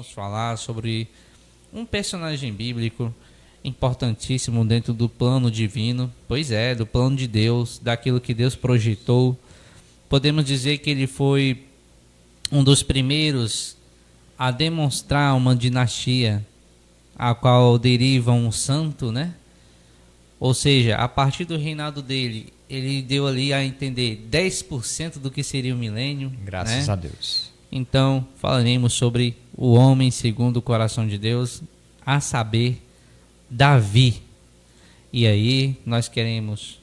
vamos falar sobre um personagem bíblico importantíssimo dentro do plano divino, pois é, do plano de Deus, daquilo que Deus projetou. Podemos dizer que ele foi um dos primeiros a demonstrar uma dinastia a qual deriva um santo, né? Ou seja, a partir do reinado dele, ele deu ali a entender 10% do que seria o milênio. Graças né? a Deus. Então, falaremos sobre o homem segundo o coração de Deus, a saber, Davi. E aí, nós queremos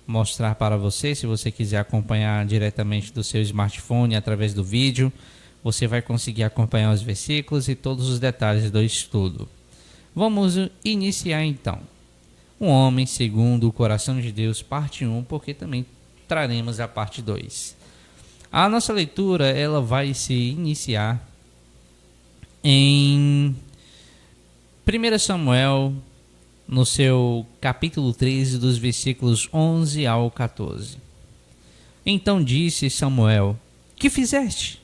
mostrar para você, se você quiser acompanhar diretamente do seu smartphone através do vídeo, você vai conseguir acompanhar os versículos e todos os detalhes do estudo. Vamos iniciar então. Um homem segundo o coração de Deus, parte 1, porque também traremos a parte 2. A nossa leitura ela vai se iniciar em 1 Samuel, no seu capítulo 13, dos versículos 11 ao 14. Então disse Samuel: Que fizeste?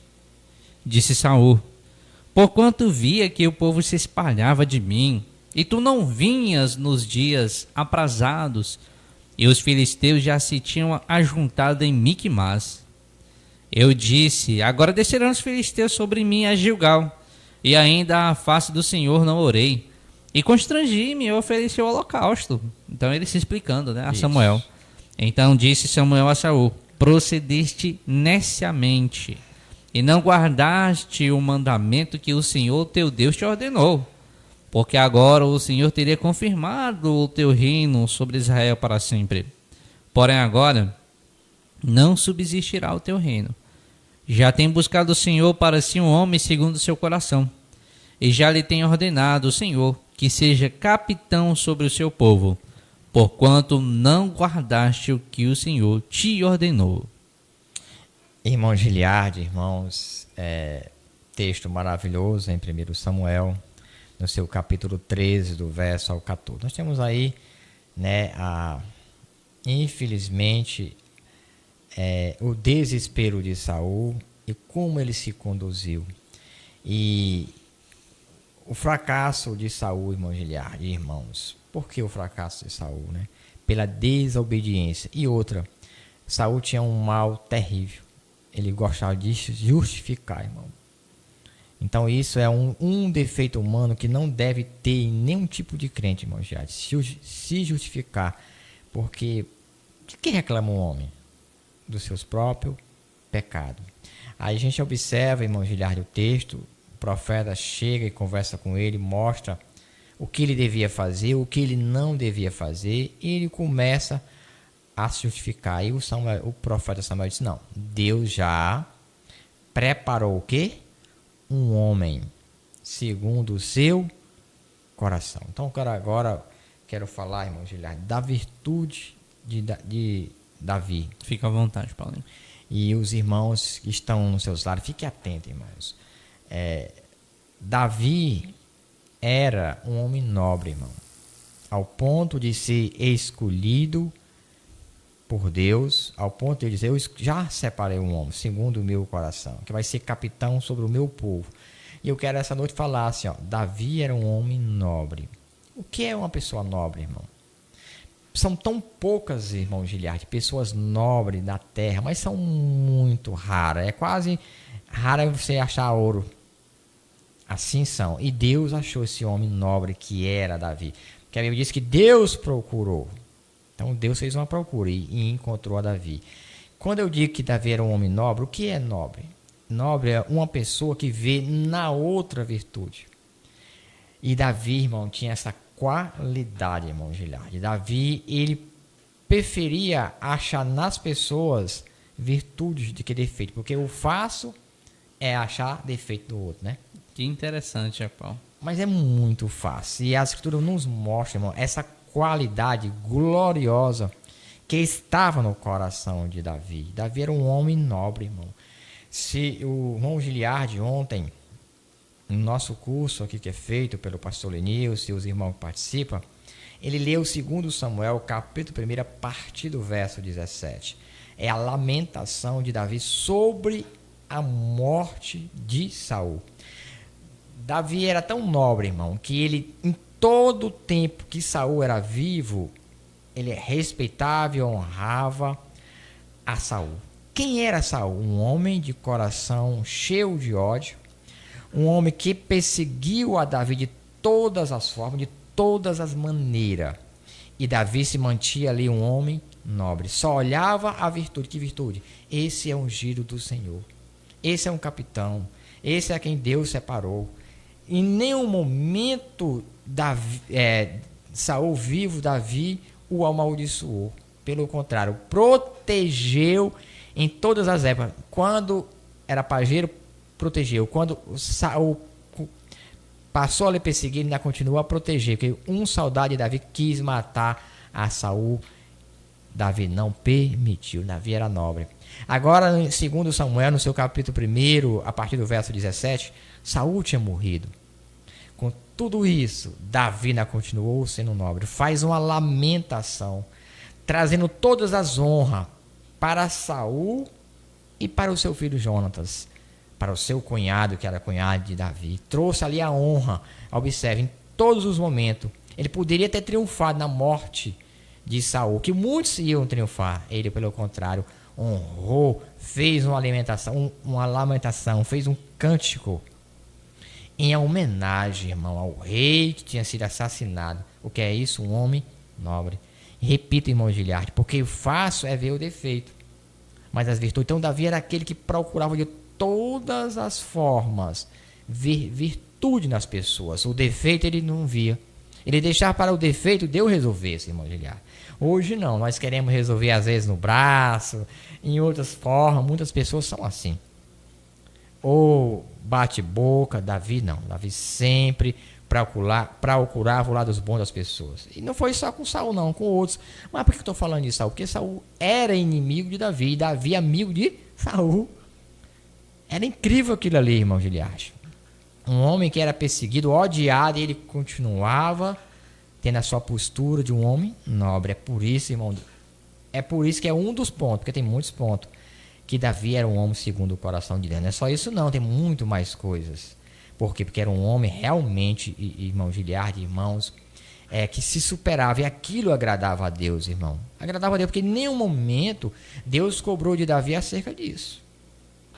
Disse Saul: Porquanto via que o povo se espalhava de mim, e tu não vinhas nos dias aprazados, e os filisteus já se tinham ajuntado em Miquimás. Eu disse: Agora descerão os filisteus sobre mim a Gilgal, e ainda à face do Senhor não orei. E constrangi-me e ofereci o holocausto. Então ele se explicando, né, a Samuel. Então disse Samuel a Saul: Procedeste neciamente, e não guardaste o mandamento que o Senhor teu Deus te ordenou. Porque agora o Senhor teria confirmado o teu reino sobre Israel para sempre. Porém agora não subsistirá o teu reino. Já tem buscado o Senhor para si um homem segundo o seu coração. E já lhe tem ordenado o Senhor que seja capitão sobre o seu povo, porquanto não guardaste o que o Senhor te ordenou. Irmão Giliardi, irmãos, texto maravilhoso em 1 Samuel, no seu capítulo 13, do verso ao 14. Nós temos aí, né, infelizmente, o desespero de Saul e como ele se conduziu. E o fracasso de Saul, irmão Giliardi, irmãos. Por que o fracasso de Saul, né? Pela desobediência. E outra, Saul tinha um mal terrível. Ele gostava de justificar, irmão. Então isso é um defeito humano que não deve ter em nenhum tipo de crente, irmão Giliardi. Se justificar. Porque de que reclama um homem? Dos seus próprios pecados. Aí a gente observa, irmão Giliardi, o texto. O profeta chega e conversa com ele, mostra o que ele devia fazer, o que ele não devia fazer, e ele começa a se justificar. Aí o profeta Samuel disse: não, Deus já preparou o quê? Um homem segundo o seu coração. Então agora quero falar, irmão Giliardi, da virtude de Davi. Fica à vontade, Paulinho. E os irmãos que estão nos seus lares, fiquem atentos, irmãos. Davi era um homem nobre, irmão, ao ponto de ser escolhido por Deus, ao ponto de dizer: eu já separei um homem segundo o meu coração, que vai ser capitão sobre o meu povo. E eu quero essa noite falar assim, Davi era um homem nobre. O que é uma pessoa nobre, irmão? São tão poucas, irmão Giliardi, pessoas nobres da terra, mas são muito raras. É quase raro você achar ouro. Assim são. E Deus achou esse homem nobre que era Davi. Porque a Bíblia diz que Deus procurou. Então Deus fez uma procura e encontrou a Davi. Quando eu digo que Davi era um homem nobre, o que é nobre? Nobre é uma pessoa que vê na outra virtude. E Davi, irmão, tinha essa qualidade, irmão Giliardi. Davi, ele preferia achar nas pessoas virtudes do que defeito. Porque o fácil é achar defeito do outro, né? Que interessante, Paulo. Mas é muito fácil. E a Escritura nos mostra, irmão, essa qualidade gloriosa que estava no coração de Davi. Davi era um homem nobre, irmão. Se o irmão Giliardi ontem, no nosso curso aqui que é feito pelo pastor Lenilson e os irmãos que participam, ele leu 2 Samuel, capítulo 1, a partir do verso 17. É a lamentação de Davi sobre a morte de Saul. Davi era tão nobre, irmão, que ele, em todo o tempo que Saul era vivo, ele respeitava e honrava a Saul. Quem era Saul? Um homem de coração cheio de ódio, um homem que perseguiu a Davi de todas as formas, de todas as maneiras. E Davi se mantinha ali um homem nobre, só olhava a virtude. Que virtude? Esse é um ungido do Senhor, esse é um capitão, esse é quem Deus separou. Em nenhum momento Saul vivo, Davi o amaldiçoou. Pelo contrário, protegeu em todas as épocas. Quando era pajeiro, protegeu. Quando Saul passou a lhe perseguir, ele ainda continuou a proteger. Porque um soldado de Davi quis matar a Saul. Davi não permitiu. Davi era nobre. Agora, em 2 Samuel, no seu capítulo 1, a partir do verso 17, Saul tinha morrido. Com tudo isso, Davi ainda continuou sendo nobre. Faz uma lamentação, trazendo todas as honras para Saul e para o seu filho Jonatas, para o seu cunhado, que era cunhado de Davi. Trouxe ali a honra. Observe, em todos os momentos, ele poderia ter triunfado na morte de Saul, que muitos iam triunfar. Ele, pelo contrário, honrou, fez uma lamentação, fez um cântico em homenagem, irmão, ao rei que tinha sido assassinado. O que é isso? Um homem nobre. E repito, irmão Giliardi, porque o fácil é ver o defeito, mas as virtudes. Então Davi era aquele que procurava de todas as formas ver virtude nas pessoas. O defeito ele não via. Ele deixava para o defeito Deus resolver, irmão Giliardi. Hoje não, nós queremos resolver às vezes no braço, em outras formas. Muitas pessoas são assim. Ou bate boca. Davi não. Davi sempre procurava o lado bom das pessoas. E não foi só com Saul não, com outros. Mas por que eu estou falando de Saul? Porque Saul era inimigo de Davi e Davi amigo de Saul. Era incrível aquilo ali, irmão Giliardi. Um homem que era perseguido, odiado, e ele continuava tendo a sua postura de um homem nobre. É por isso, irmão, é por isso que é um dos pontos, porque tem muitos pontos, que Davi era um homem segundo o coração de Deus. Não é só isso não, tem muito mais coisas. Por quê? Porque era um homem realmente, irmão Giliardi, irmãos, que se superava, e aquilo agradava a Deus, irmão. Agradava a Deus, porque em nenhum momento Deus cobrou de Davi acerca disso.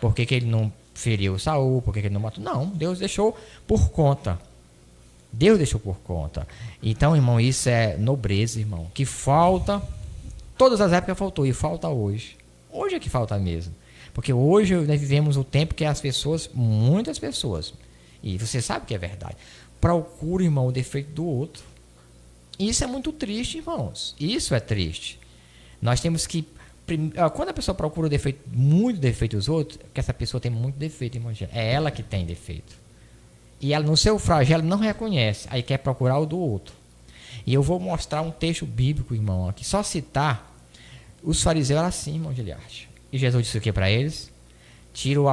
Por que ele não feriu Saul? Por que ele não matou? Não, Deus deixou por conta. Deus deixou por conta. Então, irmão, isso é nobreza, irmão, que falta, todas as épocas faltou, e falta hoje. Hoje é que falta mesmo. Porque hoje nós vivemos o tempo que as pessoas, muitas pessoas, e você sabe que é verdade, procuram, irmão, o defeito do outro. Isso é muito triste, irmãos. Isso é triste. Nós temos que, quando a pessoa procura muito defeito dos outros, que essa pessoa tem muito defeito, irmão, é ela que tem defeito. E ela, no seu flagelo, não reconhece. Aí quer procurar o do outro. E eu vou mostrar um texto bíblico, irmão, aqui. Só citar, os fariseus eram assim, irmão Giliardi. E Jesus disse o que para eles? Tiro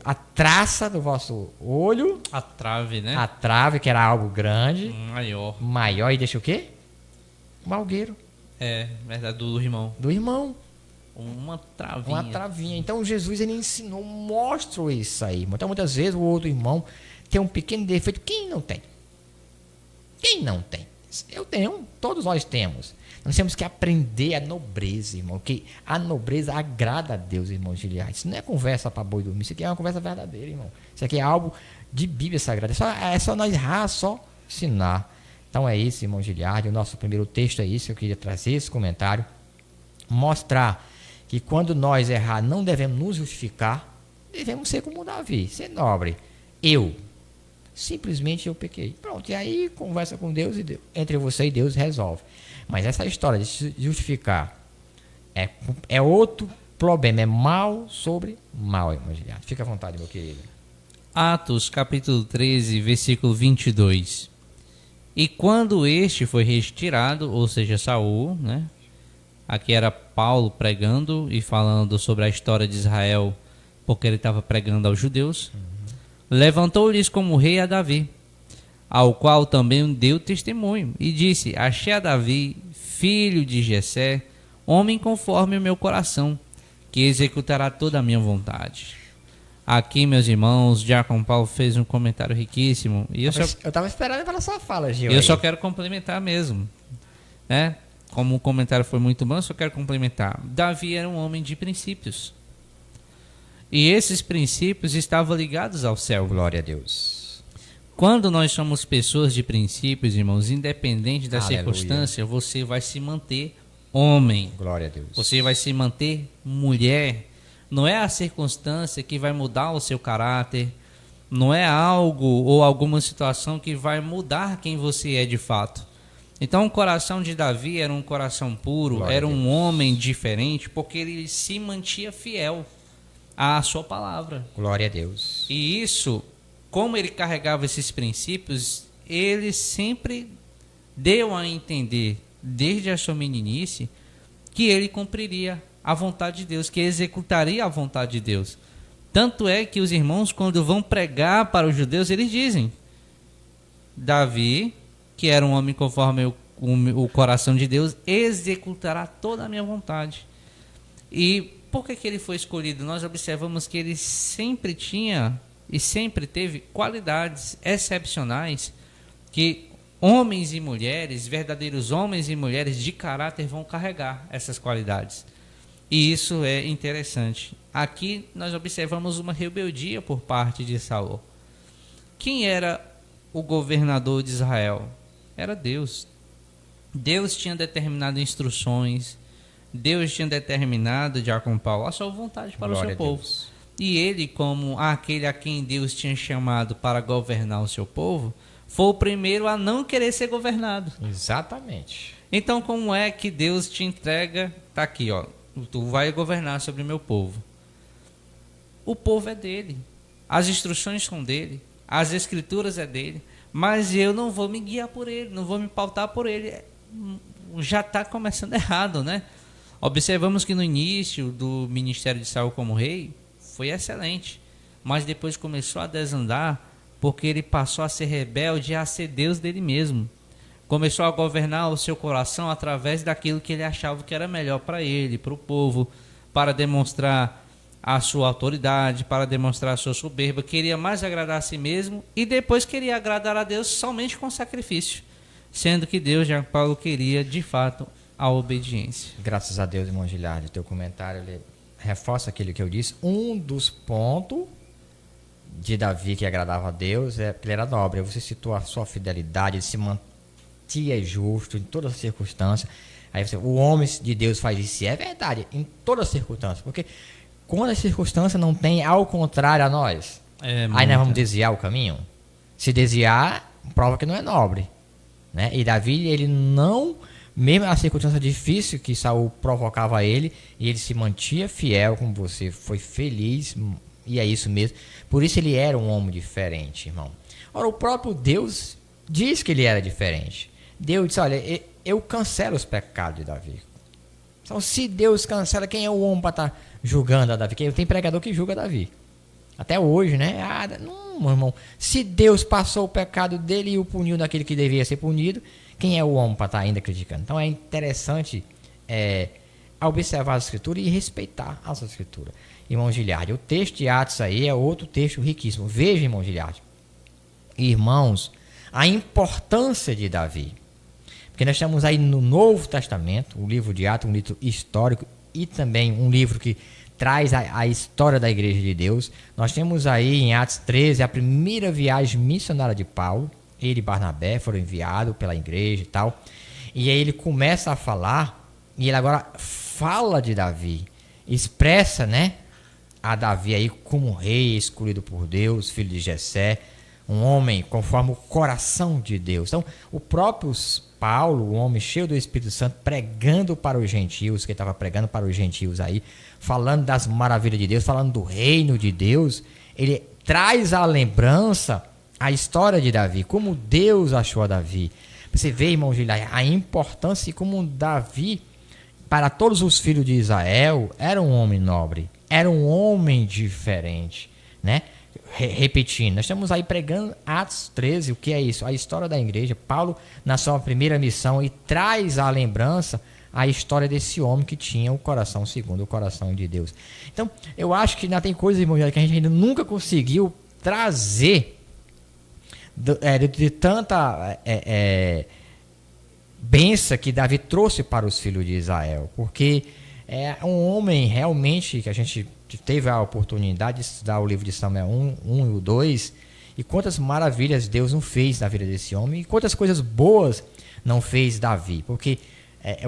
a traça do vosso olho. A trave, né? A trave, que era algo grande. Maior. E deixa o quê? Um malgueiro. É, verdade, do irmão. Do irmão. Uma travinha. Então Jesus, ele ensinou, mostra isso aí. Então muitas vezes o outro irmão tem um pequeno defeito. Quem não tem? Quem não tem? Eu tenho, todos nós temos. Nós temos que aprender a nobreza, irmão. Que a nobreza agrada a Deus, irmão Giliardi. Isso não é conversa para boi dormir. Isso aqui é uma conversa verdadeira, irmão. Isso aqui é algo de Bíblia Sagrada. É só nós errar, só ensinar. Então é isso, irmão Giliardi. O nosso primeiro texto é isso. Eu queria trazer esse comentário. Mostrar que quando nós errar, não devemos nos justificar. Devemos ser como Davi, ser nobre. Simplesmente eu pequei. Pronto, e aí conversa com Deus, e entre você e Deus resolve. Mas essa história de se justificar é outro problema, é mal sobre mal, irmão Giliardi. Fica à vontade, meu querido. Atos, capítulo 13, versículo 22. E quando este foi retirado, ou seja, Saul, né? Aqui era Paulo pregando e falando sobre a história de Israel, porque ele estava pregando aos judeus. Levantou-lhes como rei a Davi, ao qual também deu testemunho, e disse: achei a Davi, filho de Jessé, homem conforme o meu coração, que executará toda a minha vontade. Aqui, meus irmãos, Diácono Paulo fez um comentário riquíssimo. E eu estava esperando pela sua fala, Gil. Eu só quero complementar mesmo, né? Como o comentário foi muito bom, eu só quero complementar. Davi era um homem de princípios. E esses princípios estavam ligados ao céu. Glória a Deus. Quando nós somos pessoas de princípios, irmãos, independente da Aleluia. circunstância, você vai se manter homem. Glória a Deus. Você vai se manter mulher. Não é a circunstância que vai mudar o seu caráter. Não é algo ou alguma situação que vai mudar quem você é de fato. Então o coração de Davi era um coração puro, Glória era a Deus. um homem diferente, porque ele se mantinha fiel à sua palavra. Glória a Deus. E isso, como ele carregava esses princípios, ele sempre deu a entender, desde a sua meninice, que ele cumpriria a vontade de Deus, que executaria a vontade de Deus. Tanto é que os irmãos, quando vão pregar para os judeus, eles dizem: Davi, que era um homem conforme o coração de Deus, executará toda a minha vontade. E por que ele foi escolhido? Nós observamos que ele sempre tinha e sempre teve qualidades excepcionais que homens e mulheres, verdadeiros homens e mulheres de caráter, vão carregar essas qualidades. E isso é interessante. Aqui nós observamos uma rebeldia por parte de Saul. Quem era o governador de Israel? Era Deus. Deus tinha determinado instruções. Deus tinha determinado, Diácono Paulo, a sua vontade para Glória o seu povo. E ele, como aquele a quem Deus tinha chamado para governar o seu povo, foi o primeiro a não querer ser governado. Exatamente. Então, como é que Deus te entrega? Tá aqui, ó. Tu vai governar sobre o meu povo. O povo é dele. As instruções são dele. As escrituras é dele. Mas eu não vou me guiar por ele. Não vou me pautar por ele. Já está começando errado, né? Observamos que no início do ministério de Saul como rei foi excelente. Mas depois começou a desandar porque ele passou a ser rebelde e a ser Deus dele mesmo. Começou a governar o seu coração através daquilo que ele achava que era melhor para ele, para o povo, para demonstrar a sua autoridade, para demonstrar a sua soberba. Queria mais agradar a si mesmo e depois queria agradar a Deus somente com sacrifício, sendo que Deus, já Paulo, queria de fato a obediência. Graças a Deus, irmão Gilhardo, teu comentário ele reforça aquilo que eu disse. Um dos pontos de Davi que agradava a Deus é que ele era nobre. Você citou a sua fidelidade, ele se mantinha justo em todas as circunstâncias. Aí você, o homem de Deus faz isso, e é verdade, em todas as circunstâncias, porque quando a circunstância não tem ao contrário a nós, aí nós vamos desviar o caminho. Se desviar, prova que não é nobre, né? E Davi, ele não, mesmo a circunstância difícil que Saul provocava a ele, e ele se mantinha fiel, como você foi feliz, e é isso mesmo. Por isso ele era um homem diferente, irmão. Ora, o próprio Deus diz que ele era diferente. Deus disse: olha, eu cancelo os pecados de Davi. Então, se Deus cancela, quem é o homem para estar julgando a Davi? Porque tem pregador que julga Davi. Até hoje, né? Não, meu irmão. Se Deus passou o pecado dele e o puniu daquele que devia ser punido, quem é o homem para estar ainda criticando? Então, é interessante observar a Escritura e respeitar a Escritura. Irmão Gilhardo, o texto de Atos aí é outro texto riquíssimo. Veja, irmão Gilhardo. Irmãos, a importância de Davi. Porque nós estamos aí no Novo Testamento, o livro de Atos, um livro histórico e também um livro que traz a história da Igreja de Deus. Nós temos aí em Atos 13 a primeira viagem missionária de Paulo. Ele e Barnabé foram enviados pela igreja e tal. E aí ele começa a falar, e ele agora fala de Davi. Expressa, né, a Davi aí como rei escolhido por Deus, filho de Jessé. Um homem conforme o coração de Deus. Então, o próprio Paulo, um homem cheio do Espírito Santo, pregando para os gentios, que ele estava pregando para os gentios aí, falando das maravilhas de Deus, falando do reino de Deus, ele traz à lembrança a história de Davi, como Deus achou a Davi. Você vê, irmão Gilai, a importância e como Davi, para todos os filhos de Israel, era um homem nobre, era um homem diferente, né? Repetindo, nós estamos aí pregando Atos 13, o que é isso? A história da igreja. Paulo, na sua primeira missão, e traz à lembrança a história desse homem que tinha o coração segundo o coração de Deus. Então, eu acho que ainda tem coisas, irmão, que a gente ainda nunca conseguiu trazer de tanta bênção que Davi trouxe para os filhos de Israel. Porque é um homem realmente que a gente teve a oportunidade de estudar o livro de Samuel 1 e o 2, e quantas maravilhas Deus não fez na vida desse homem, e quantas coisas boas não fez Davi. Porque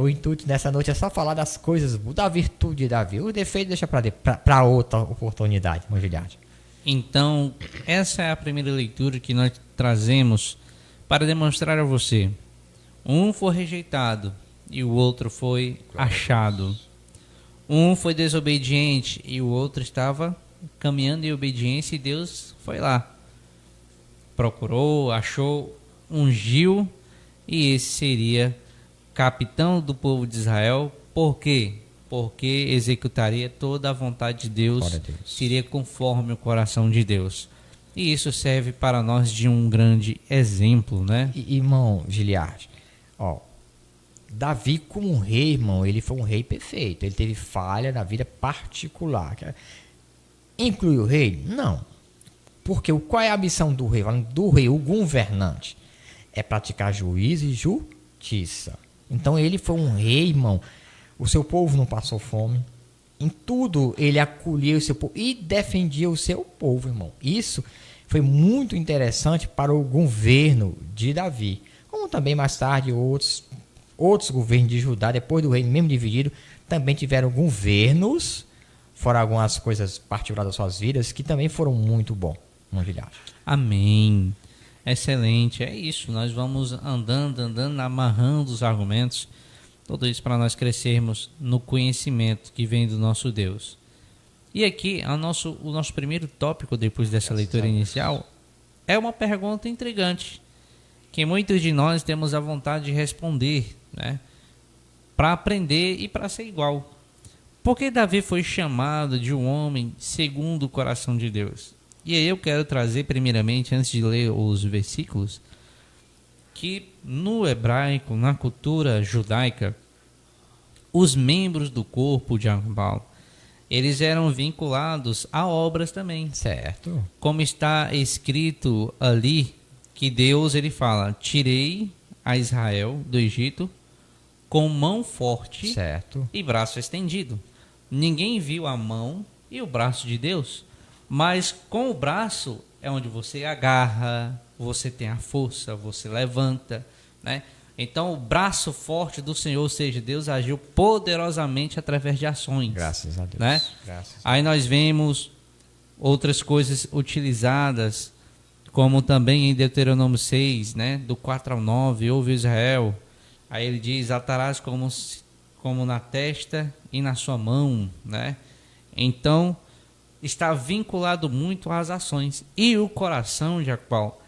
o intuito dessa noite é só falar das coisas, da virtude de Davi. O defeito deixa para outra oportunidade, Giliardi. Então, essa é a primeira leitura que nós trazemos para demonstrar a você. Um foi rejeitado e o outro foi achado. Um foi desobediente e o outro estava caminhando em obediência, e Deus foi lá, procurou, achou, ungiu, e esse seria capitão do povo de Israel. Por quê? Porque executaria toda a vontade de Deus, seria conforme o coração de Deus. E isso serve para nós de um grande exemplo, né? Irmão Giliardi, Davi, como um rei, irmão, ele foi um rei perfeito. Ele teve falha na vida particular. Inclui o rei? Não. Porque qual é a missão do rei? Do rei, o governante, é praticar juízo e justiça. Então ele foi um rei, irmão. O seu povo não passou fome. Em tudo ele acolheu o seu povo e defendia o seu povo, irmão. Isso foi muito interessante para o governo de Davi. Como também mais tarde outros governos de Judá, depois do reino mesmo dividido, também tiveram governos, fora algumas coisas particulares das suas vidas, que também foram muito bons. Amém. Excelente. É isso. Nós vamos andando, amarrando os argumentos. Tudo isso para nós crescermos no conhecimento que vem do nosso Deus. E aqui, o nosso primeiro tópico, depois dessa leitura inicial, é uma pergunta intrigante, que muitos de nós temos a vontade de responder, né? Para aprender e para ser igual. Por que Davi foi chamado de um homem segundo o coração de Deus? E aí eu quero trazer primeiramente, antes de ler os versículos, que no hebraico, na cultura judaica, os membros do corpo de Paulo, eles eram vinculados a obras também. Certo. Como está escrito ali, que Deus, ele fala: tirei a Israel do Egito com mão forte, certo, e braço estendido. Ninguém viu a mão e o braço de Deus, mas com o braço é onde você agarra, você tem a força, você levanta, né? Então o braço forte do Senhor, ou seja, Deus agiu poderosamente através de ações. Graças a Deus. Né? Aí nós vemos outras coisas utilizadas, como também em Deuteronômio 6, né? Do 4 ao 9, ouve Israel. Aí ele diz: atarás como na testa e na sua mão, né? Então está vinculado muito às ações. E o coração, Jacó,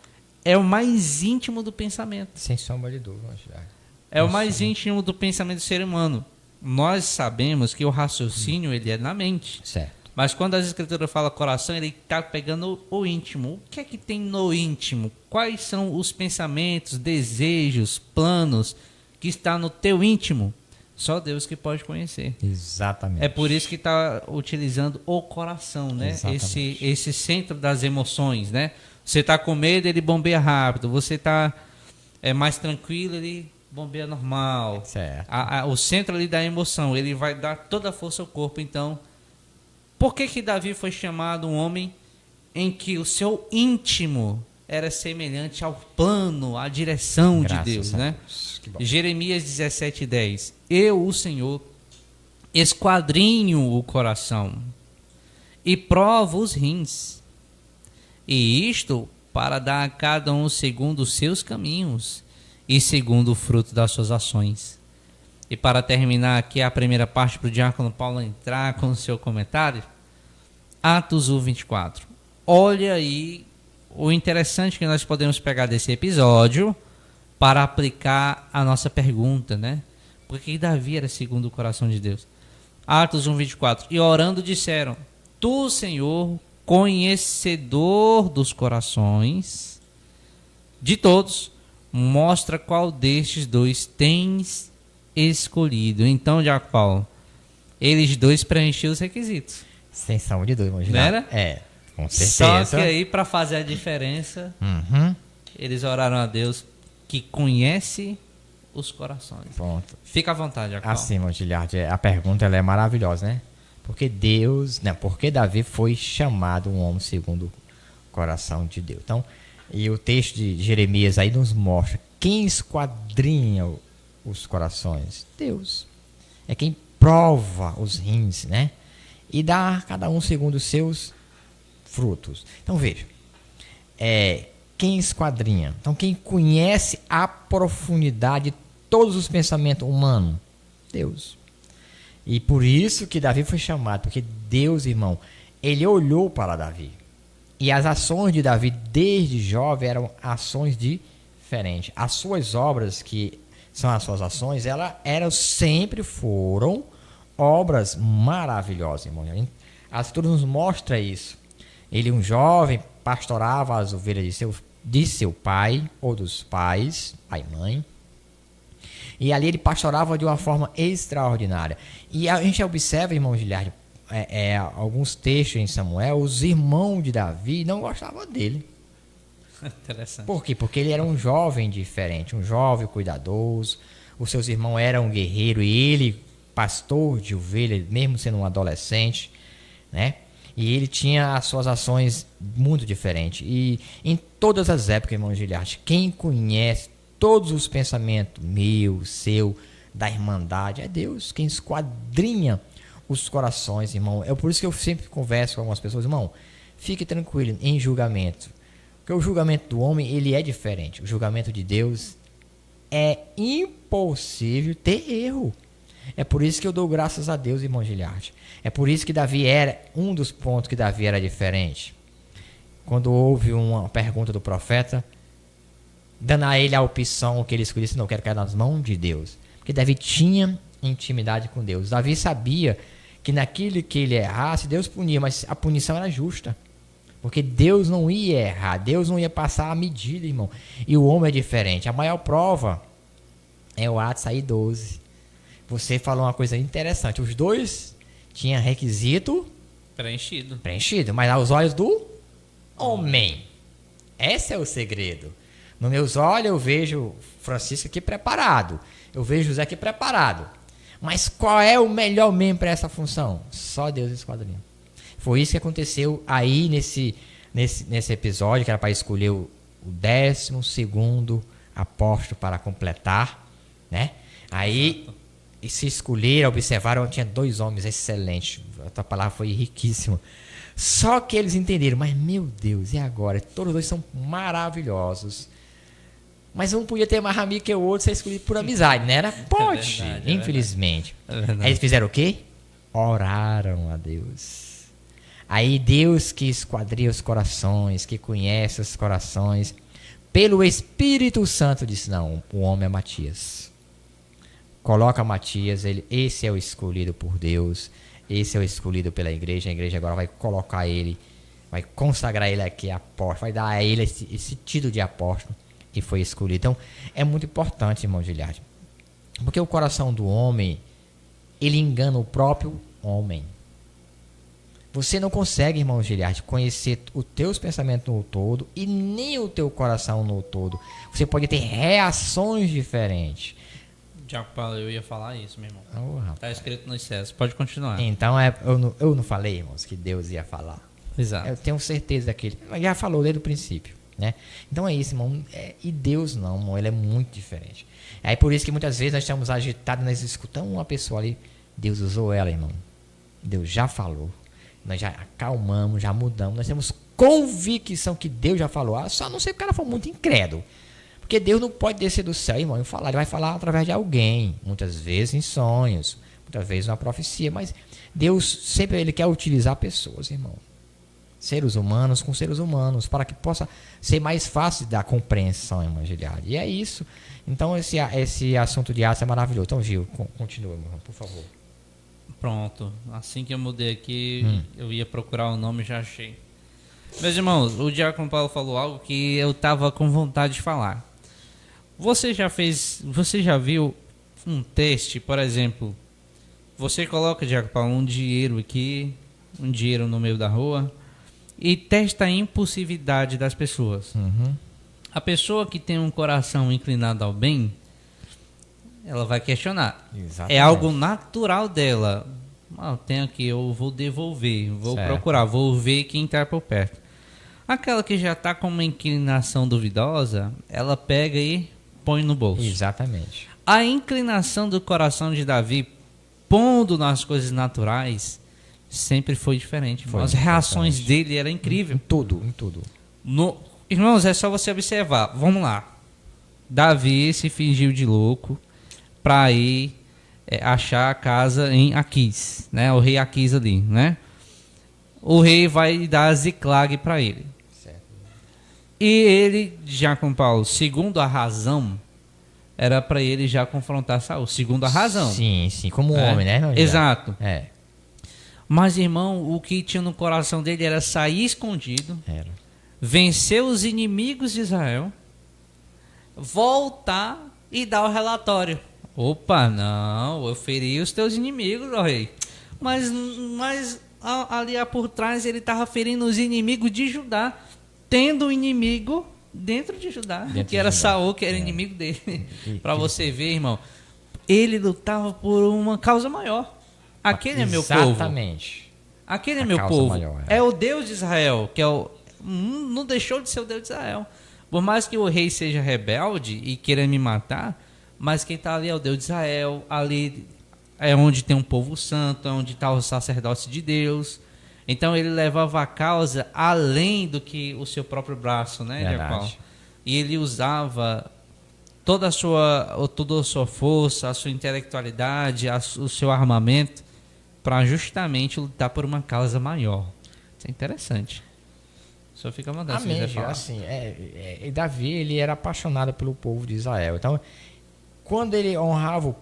é o mais íntimo do pensamento. Sem sombra de dúvida. É o mais íntimo do pensamento do ser humano. Nós sabemos que o raciocínio ele é na mente. Certo. Mas quando as escrituras falam coração, ele está pegando o íntimo. O que é que tem no íntimo? Quais são os pensamentos, desejos, planos que está no teu íntimo? Só Deus que pode conhecer. Exatamente. É por isso que está utilizando o coração, né? Esse centro das emoções, né? Você está com medo, ele bombeia rápido. Você está mais tranquilo, ele bombeia normal. Certo. O centro ali da emoção, ele vai dar toda a força ao corpo. Então, por que Davi foi chamado um homem em que o seu íntimo era semelhante ao plano, à direção de Deus, né? Jeremias 17:10. Eu, o Senhor, esquadrinho o coração e provo os rins, e isto para dar a cada um segundo os seus caminhos e segundo o fruto das suas ações. E para terminar aqui a primeira parte, para o diácono Paulo entrar com o seu comentário, Atos 1:24. Olha aí o interessante que nós podemos pegar desse episódio para aplicar a nossa pergunta, né? Porque Davi era segundo o coração de Deus. Atos 1:24. E orando disseram: Tu, Senhor, conhecedor dos corações de todos, mostra qual destes dois tens escolhido. Então, Diácono Paulo, eles dois preenchiam os requisitos. Sem sombra de dúvida, irmão Não era? É, com certeza. Só que aí, para fazer a diferença, Uhum. eles oraram a Deus que conhece os corações. Pronto. Fica à vontade, Diácono Paulo. Assim, irmão Giliardi, a pergunta ela é maravilhosa, né? Porque porque Davi foi chamado um homem segundo o coração de Deus. Então, e o texto de Jeremias aí nos mostra quem esquadrinha os corações. Deus. É quem prova os rins, né? E dá a cada um segundo os seus frutos. Então veja, quem esquadrinha? Então quem conhece a profundidade de todos os pensamentos humanos? Deus. E por isso que Davi foi chamado, porque Deus, irmão, ele olhou para Davi. E as ações de Davi desde jovem eram ações diferentes. As suas obras, que são as suas ações, sempre foram obras maravilhosas, irmão. A Escritura nos mostra isso. Ele, um jovem, pastorava as ovelhas de seu pai, ou dos pais, pai e mãe. E ali ele pastorava de uma forma extraordinária. E a gente observa, irmão Giliardi, alguns textos em Samuel, os irmãos de Davi não gostavam dele. Interessante. Por quê? Porque ele era um jovem diferente, um jovem cuidadoso. Os seus irmãos eram guerreiros e ele, pastor de ovelhas, mesmo sendo um adolescente, né? E ele tinha as suas ações muito diferentes. E em todas as épocas, irmão Giliardi, quem conhece todos os pensamentos, meu, seu, da irmandade, é Deus. Quem esquadrinha os corações, irmão. É por isso que eu sempre converso com algumas pessoas, irmão, fique tranquilo em julgamento. Porque o julgamento do homem, ele é diferente. O julgamento de Deus é impossível ter erro. É por isso que eu dou graças a Deus, irmão Giliardi. É por isso que Davi era, um dos pontos que Davi era diferente. Quando houve uma pergunta do profeta, dando a ele a opção que ele escolhesse, não, eu quero cair nas mãos de Deus. Porque Davi tinha intimidade com Deus. Davi sabia que naquilo que ele errasse, Deus punia, mas a punição era justa. Porque Deus não ia errar, Deus não ia passar a medida, irmão. E o homem é diferente. A maior prova é o Atos aí 12. Você falou uma coisa interessante. Os dois tinham requisito preenchido, mas aos olhos do homem. Esse é o segredo. Nos meus olhos eu vejo Francisco aqui preparado. Eu vejo José aqui preparado. Mas qual é o melhor membro para essa função? Só Deus esquadrinha. Foi isso que aconteceu aí nesse episódio, que era para escolher o 12º apóstolo para completar, né? Aí, e se escolheram, observaram, tinha 2 homens excelentes. A tua palavra foi riquíssima. Só que eles entenderam, mas meu Deus, e agora? Todos os dois são maravilhosos. Mas um podia ter mais amigo que o outro, ser escolhido por amizade, né? Pode, verdade, infelizmente. verdade. Aí eles fizeram o quê? Oraram a Deus. Aí Deus que esquadria os corações, que conhece os corações, pelo Espírito Santo disse, não, o homem é Matias. Coloca Matias, esse é o escolhido por Deus, esse é o escolhido pela igreja, a igreja agora vai colocar ele, vai consagrar ele aqui apóstolo, vai dar a ele esse título de apóstolo, que foi escolhido. Então, é muito importante, irmão Giliardi, porque o coração do homem, ele engana o próprio homem. Você não consegue, irmão Giliardi, conhecer os teus pensamentos no todo e nem o teu coração no todo. Você pode ter reações diferentes. Diácono Paulo, eu ia falar isso, meu irmão. Oh, Está escrito nos céus. Pode continuar. então, eu não falei, irmãos, que Deus ia falar. Exato. Eu tenho certeza daquele. Já falou desde o princípio, né? Então é isso, irmão. E Deus não, irmão. Ele é muito diferente. É por isso que muitas vezes nós estamos agitados, nós escutamos uma pessoa ali. Deus usou ela, irmão. Deus já falou. Nós já acalmamos, já mudamos. Nós temos convicção que Deus já falou. Só não sei se o cara for muito incrédulo. Porque Deus não pode descer do céu, irmão, e falar. Ele vai falar através de alguém. Muitas vezes em sonhos. Muitas vezes uma profecia. Mas Deus sempre ele quer utilizar pessoas, irmão. Seres humanos com seres humanos. Para que possa ser mais fácil da compreensão, irmão Giliardi. E é isso. Então esse assunto de Atos é maravilhoso. Então, Gil, continua, irmão, por favor. Pronto. Assim que eu mudei aqui, eu ia procurar o nome e já achei. Meus irmãos, o Diácono Paulo falou algo que eu estava com vontade de falar. Você já viu um teste, por exemplo, você coloca, Diaco Paulo, um dinheiro aqui, um dinheiro no meio da rua e testa a impulsividade das pessoas. Uhum. A pessoa que tem um coração inclinado ao bem, ela vai questionar. Exatamente. É algo natural dela. Ah, tem aqui, eu vou devolver, vou Certo. procurar, vou ver quem está por perto. Aquela que já está com uma inclinação duvidosa, ela pega e põe no bolso. Exatamente. A inclinação do coração de Davi, pondo nas coisas naturais, sempre foi diferente. Foi As reações diferente. dele eram Em incríveis. tudo, em tudo. Irmãos, é só você observar. Vamos lá. Davi se fingiu de louco para ir achar a casa em Aquis, né? O rei Aquis ali, né? O rei vai dar Ziclag para ele. Certo. E ele, já com Paulo, segundo a razão, era para ele já confrontar Saul, segundo a razão. Sim, como É. homem, né? irmão? Exato. É, Mas, irmão, o que tinha no coração dele era sair escondido, era. vencer os inimigos de Israel, voltar e dar o relatório. Opa, não, eu feri os teus inimigos, ó rei. Mas ali por trás ele estava ferindo os inimigos de Judá, tendo um inimigo dentro de Judá, Dentro que de era Judá. Saul, que era inimigo dele. Para você ver, irmão, ele lutava por uma causa maior. Aquele é meu povo. Exatamente. Aquele é A meu causa povo. maior, É o Deus de Israel, que é o não deixou de ser o Deus de Israel. Por mais que o rei seja rebelde e queira me matar, mas quem está ali é o Deus de Israel. Ali é onde tem um povo santo, é onde está o sacerdócio de Deus. Então ele levava a causa além do que o seu próprio braço, né, Verdade. Paulo? E ele usava toda a sua força, a sua intelectualidade, o seu armamento para justamente lutar por uma causa maior. Isso é interessante. Só fica mandando. Amém, assim, e Davi, ele era apaixonado pelo povo de Israel. Então, quando ele honrava o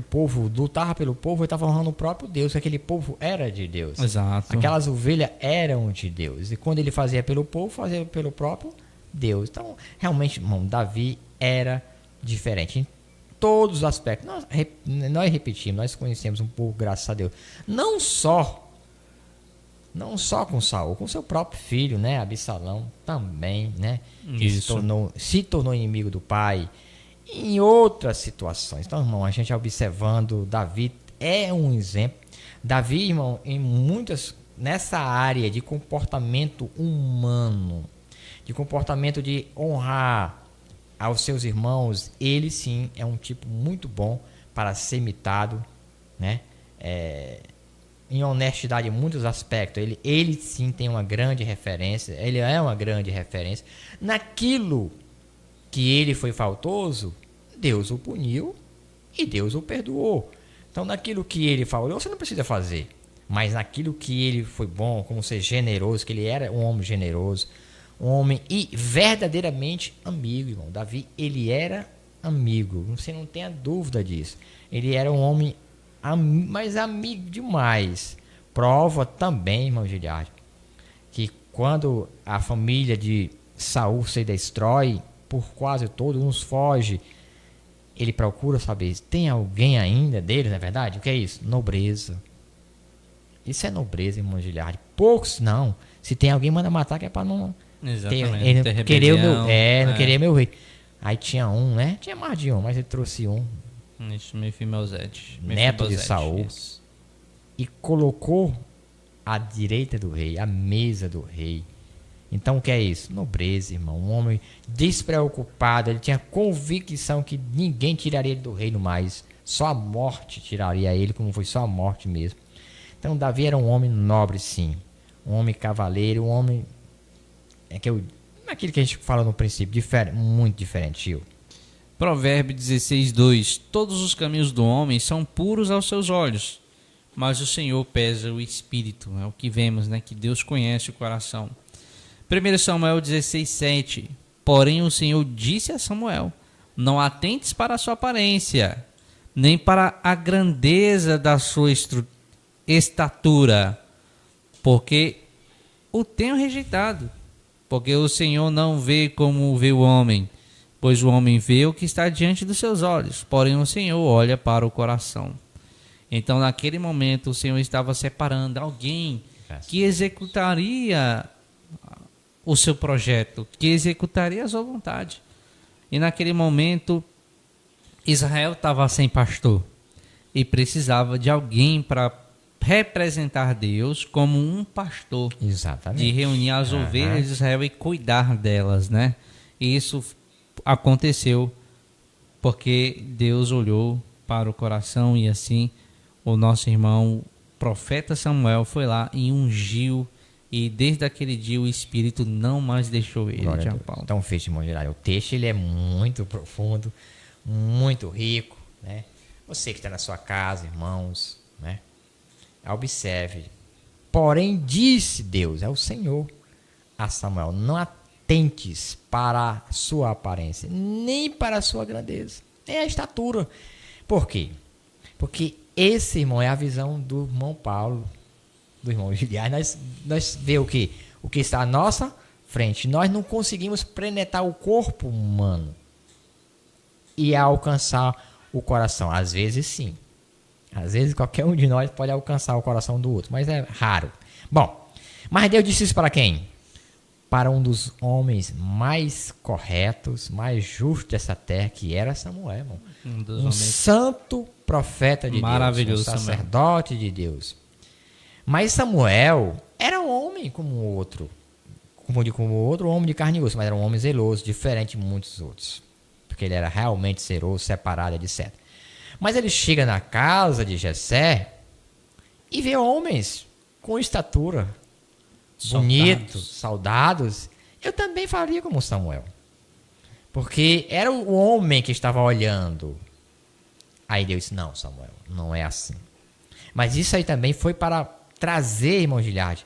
povo, lutava pelo povo, ele estava honrando o próprio Deus, que aquele povo era de Deus. Exato. Aquelas ovelhas eram de Deus. E quando ele fazia pelo povo, fazia pelo próprio Deus. Então, realmente, irmão, Davi era diferente em todos os aspectos. Nós repetimos, nós conhecemos um pouco, graças a Deus. Não só com Saul, com seu próprio filho, né, Absalão, também, né, que se tornou inimigo do pai, em outras situações. Então, irmão, a gente observando, Davi é um exemplo. Davi, irmão, nessa área de comportamento humano, de comportamento de honrar aos seus irmãos, ele sim é um tipo muito bom para ser imitado, né, em honestidade em muitos aspectos. Ele sim tem uma grande referência, ele é uma grande referência. Naquilo que ele foi faltoso, Deus o puniu e Deus o perdoou. Então, naquilo que ele falou, você não precisa fazer. Mas naquilo que ele foi bom, como ser generoso, que ele era um homem generoso, um homem e verdadeiramente amigo, irmão. Davi, ele era amigo, você não tenha dúvida disso. Ele era um homem mas amigo demais. Prova também, irmão Giliardi, que quando a família de Saul se destrói, por quase todos, uns foge, ele procura saber, tem alguém ainda deles, não é verdade? O que é isso? Nobreza. Isso é nobreza, irmão Giliardi. Poucos não. Se tem alguém, manda matar, que é para não... Exatamente. Ele ter não queria rebelião, não queria meu rei. Aí tinha um, né? Tinha mais de um, mas ele trouxe um. Isso, Mefibosete. Neto de Saul. Isso. E colocou à direita do rei, à mesa do rei. Então o que é isso? Nobreza, irmão. Um homem despreocupado. Ele tinha convicção que ninguém tiraria ele do reino mais. Só a morte tiraria ele, como foi só a morte mesmo. Então Davi era um homem nobre, sim. Um homem cavaleiro, um homem... aquilo que a gente fala no princípio, muito diferente, tio. Provérbio 16:2. Todos os caminhos do homem são puros aos seus olhos, mas o Senhor pesa o espírito. É o que vemos, né? Que Deus conhece o coração. 1 Samuel 16:7. Porém o Senhor disse a Samuel: não atentes para a sua aparência, nem para a grandeza da sua estatura, porque o tenho rejeitado. Porque o Senhor não vê como vê o homem. pois o homem vê o que está diante dos seus olhos, porém o Senhor olha para o coração. Então, naquele momento, o Senhor estava separando alguém que executaria o seu projeto, que executaria a sua vontade. E naquele momento, Israel estava sem pastor e precisava de alguém para representar Deus como um pastor. Exatamente. De reunir as ovelhas de Israel e cuidar delas, né? E isso aconteceu porque Deus olhou para o coração e assim o nosso irmão profeta Samuel foi lá e ungiu, e desde aquele dia o Espírito não mais deixou ele. Então, fecho, irmão Geraldo, o texto ele é muito profundo, muito rico, né? Você que está na sua casa, irmãos, né? Observe. Porém, disse Deus, é o Senhor, a Samuel: não atentes para a sua aparência, nem para a sua grandeza, nem a estatura. Por quê? Porque esse, irmão, é a visão do irmão Paulo, do irmão Giliar. Nós vemos o que está à nossa frente. Nós não conseguimos penetrar o corpo humano e alcançar o coração. Às vezes, sim. Às vezes, qualquer um de nós pode alcançar o coração do outro, mas é raro. Bom, mas Deus disse isso para quem? Para um dos homens mais corretos, mais justos dessa terra, que era Samuel, irmão. Um santo profeta de Deus, um sacerdote de Deus. Mas Samuel era um homem como o outro, como outro homem de carne e osso, mas era um homem zeloso, diferente de muitos outros, porque ele era realmente zeloso, separado, etc. Mas ele chega na casa de Jessé e vê homens com estatura, bonitos, soldados. Eu também faria como Samuel, porque era o homem que estava olhando. Aí Deus disse: não, Samuel, não é assim. Mas isso aí também foi para trazer, irmão Giliard,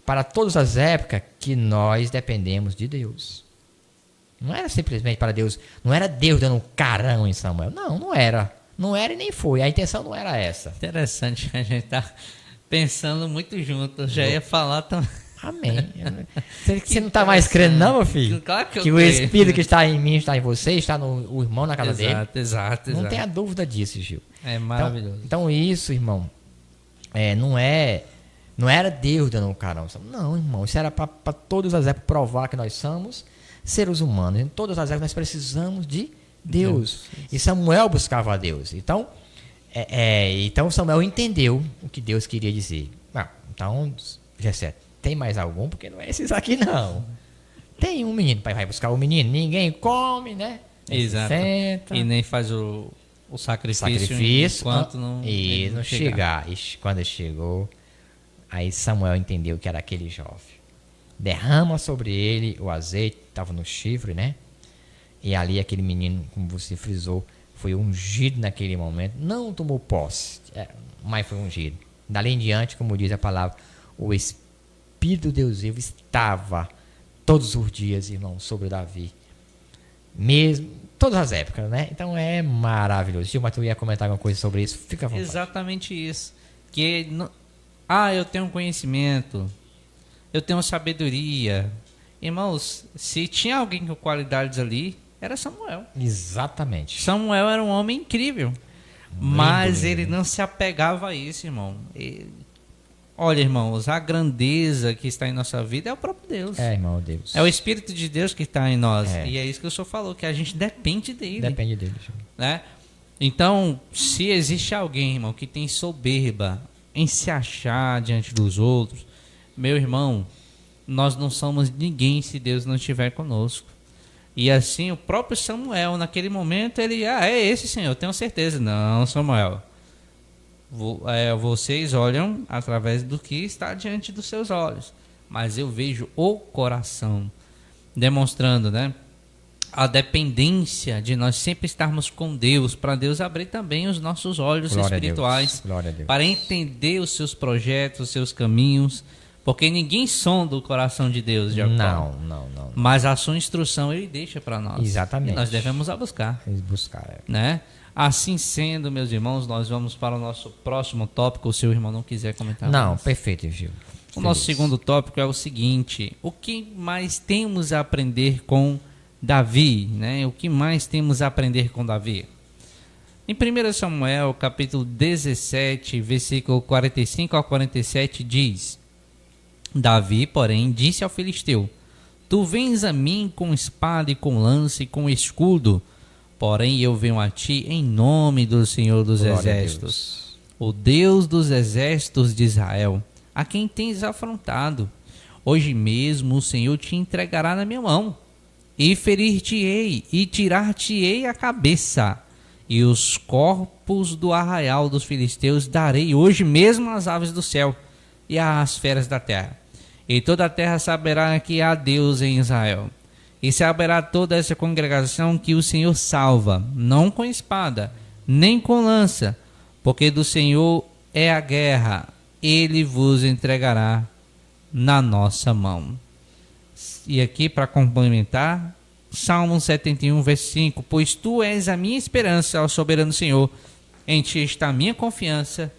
para todas as épocas que nós dependemos de Deus. Não era simplesmente para Deus, não era Deus dando um carão em Samuel. Não, não era. Não era e nem foi. A intenção não era essa. Interessante, a gente tá pensando muito junto. Eu já ia falar também. Amém. Você não está mais crendo, não, meu filho? Claro que eu que o Espírito que está em mim está em você, está no o irmão na casa dele. Exato. Não tenha dúvida disso, Gil. É maravilhoso. Então isso, irmão, não era Deus dando um carão. Não, irmão, isso era para todas as épocas provar que nós somos seres humanos. Em todas as épocas nós precisamos de Deus. E Samuel buscava a Deus. Então Samuel entendeu o que Deus queria dizer. Então, Jessé, tem mais algum? Porque não é esses aqui, não. Tem um menino, pai vai buscar o menino. Ninguém come, né? Exato. E nem faz o sacrifício enquanto não chegar. E quando ele chegou, aí Samuel entendeu que era aquele jovem. Derrama sobre ele o azeite, estava no chifre, né? E ali aquele menino, como você frisou, foi ungido naquele momento. Não tomou posse, mas foi ungido. Dali em diante, como diz a palavra, o Espírito de Deus vivo estava todos os dias, irmão, sobre Davi. Mesmo, todas as épocas, né? Então é maravilhoso. Gil, mas tu ia comentar alguma coisa sobre isso? Fica à vontade. Exatamente isso. Eu tenho conhecimento, eu tenho sabedoria. Irmãos, se tinha alguém com qualidades ali, era Samuel. Exatamente. Samuel era um homem incrível. Mas ele não se apegava a isso, irmão. Olha, irmãos, a grandeza que está em nossa vida é o próprio Deus. Irmão, Deus. É o Espírito de Deus que está em nós. E é isso que o senhor falou, que a gente depende dele. Depende dele. Né? Então, se existe alguém, irmão, que tem soberba em se achar diante dos outros, meu irmão, nós não somos ninguém se Deus não estiver conosco. E assim, o próprio Samuel, naquele momento, ele, é esse, Senhor, tenho certeza. Não, Samuel. Vocês olham através do que está diante dos seus olhos, mas eu vejo o coração, demonstrando, né, a dependência de nós sempre estarmos com Deus, para Deus abrir também os nossos olhos espirituais, para entender os seus projetos, os seus caminhos, porque ninguém sonda o coração de Deus, não. Mas a sua instrução ele deixa para nós. Exatamente. E nós devemos a buscar. Né? Assim sendo, meus irmãos, nós vamos para o nosso próximo tópico. Se o irmão não quiser comentar. Não, perfeito, Gil. O nosso segundo tópico é o seguinte: o que mais temos a aprender com Davi, né? O que mais temos a aprender com Davi? Em 1 Samuel, capítulo 17, versículo 45 ao 47, diz: Davi, porém, disse ao filisteu: Tu vens a mim com espada e com lança e com escudo, porém eu venho a ti em nome do Senhor dos Exércitos, o Deus dos exércitos de Israel, a quem tens afrontado. Hoje mesmo o Senhor te entregará na minha mão, e ferir-te-ei, e tirar-te-ei a cabeça, e os corpos do arraial dos filisteus darei hoje mesmo às aves do céu e às feras da terra. E toda a terra saberá que há Deus em Israel. E saberá toda essa congregação que o Senhor salva, não com espada, nem com lança, porque do Senhor é a guerra, ele vos entregará na nossa mão. E aqui para complementar, Salmo 71, verso 5: Pois tu és a minha esperança, ó soberano Senhor, em ti está a minha confiança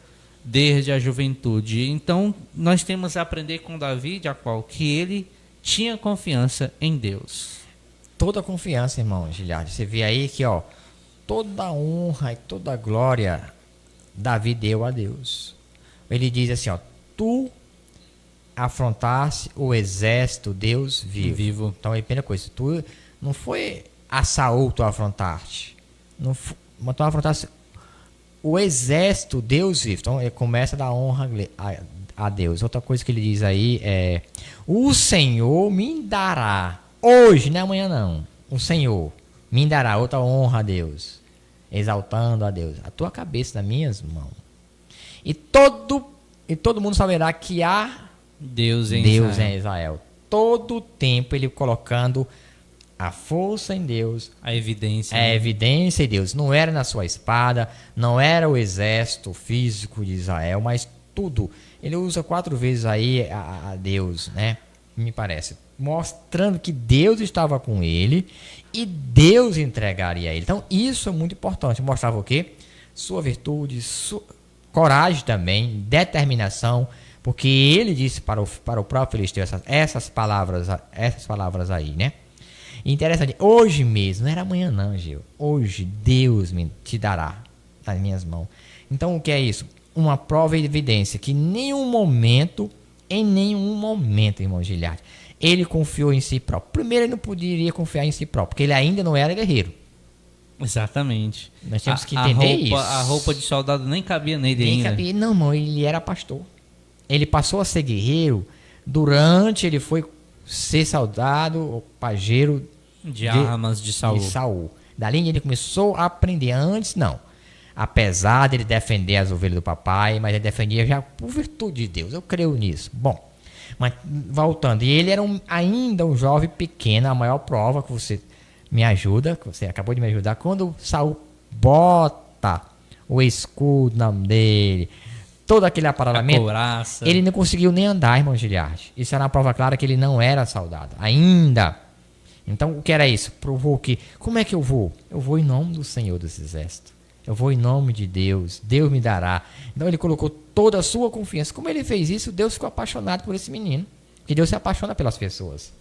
desde a juventude. Então nós temos a aprender com Davi, de qual que ele tinha confiança em Deus. Toda confiança, irmão Giliardi. Você vê aí que, ó, toda a honra e toda a glória Davi deu a Deus. Ele diz assim, ó: Tu afrontaste o exército, Deus vivo. Então é a primeira coisa, tu não foi a Saul tu afrontaste, não foi, mas tu afrontaste o exército, Deus vivo. Então ele começa a dar honra a Deus. Outra coisa que ele diz aí é: o Senhor me dará, hoje, não é amanhã não, o Senhor me dará, outra honra a Deus, exaltando a Deus, a tua cabeça nas minhas mãos. E todo mundo saberá que há Deus em Israel. Todo o tempo ele colocando a força em Deus, a evidência, evidência em Deus. Não era na sua espada, não era o exército físico de Israel, mas tudo. Ele usa 4 vezes aí a Deus, né? Me parece, mostrando que Deus estava com ele e Deus entregaria a ele. Então isso é muito importante. Mostrava o quê? Sua virtude, coragem também, determinação, porque ele disse para o próprio filisteu essas palavras aí, né? Interessante, hoje mesmo, não era amanhã não, Gil, hoje Deus te dará nas minhas mãos. Então o que é isso? Uma prova e evidência que em nenhum momento, irmão Giliardi, ele confiou em si próprio. Primeiro, ele não poderia confiar em si próprio, porque ele ainda não era guerreiro. Exatamente. Nós temos que entender isso. A roupa de soldado nem cabia nele ainda. Nem cabia, não, irmão, ele era pastor. Ele passou a ser guerreiro durante ele foi ser soldado, pajeiro de armas de Saul. Dali ele começou a aprender. Antes, não. Apesar de ele defender as ovelhas do papai, mas ele defendia já por virtude de Deus. Eu creio nisso. Bom, mas voltando. E ele era ainda um jovem pequeno. A maior prova que você me ajuda, que você acabou de me ajudar, quando Saul bota o escudo na mão dele, todo aquele aparelhamento, ele não conseguiu nem andar, irmão Giliardi. Isso era uma prova clara que ele não era soldado ainda. Então o que era isso? Provou que, como é que eu vou? Eu vou em nome do Senhor dos Exércitos. Eu vou em nome de Deus. Deus me dará. Então ele colocou toda a sua confiança. Como ele fez isso, Deus ficou apaixonado por esse menino. Porque Deus se apaixona pelas pessoas,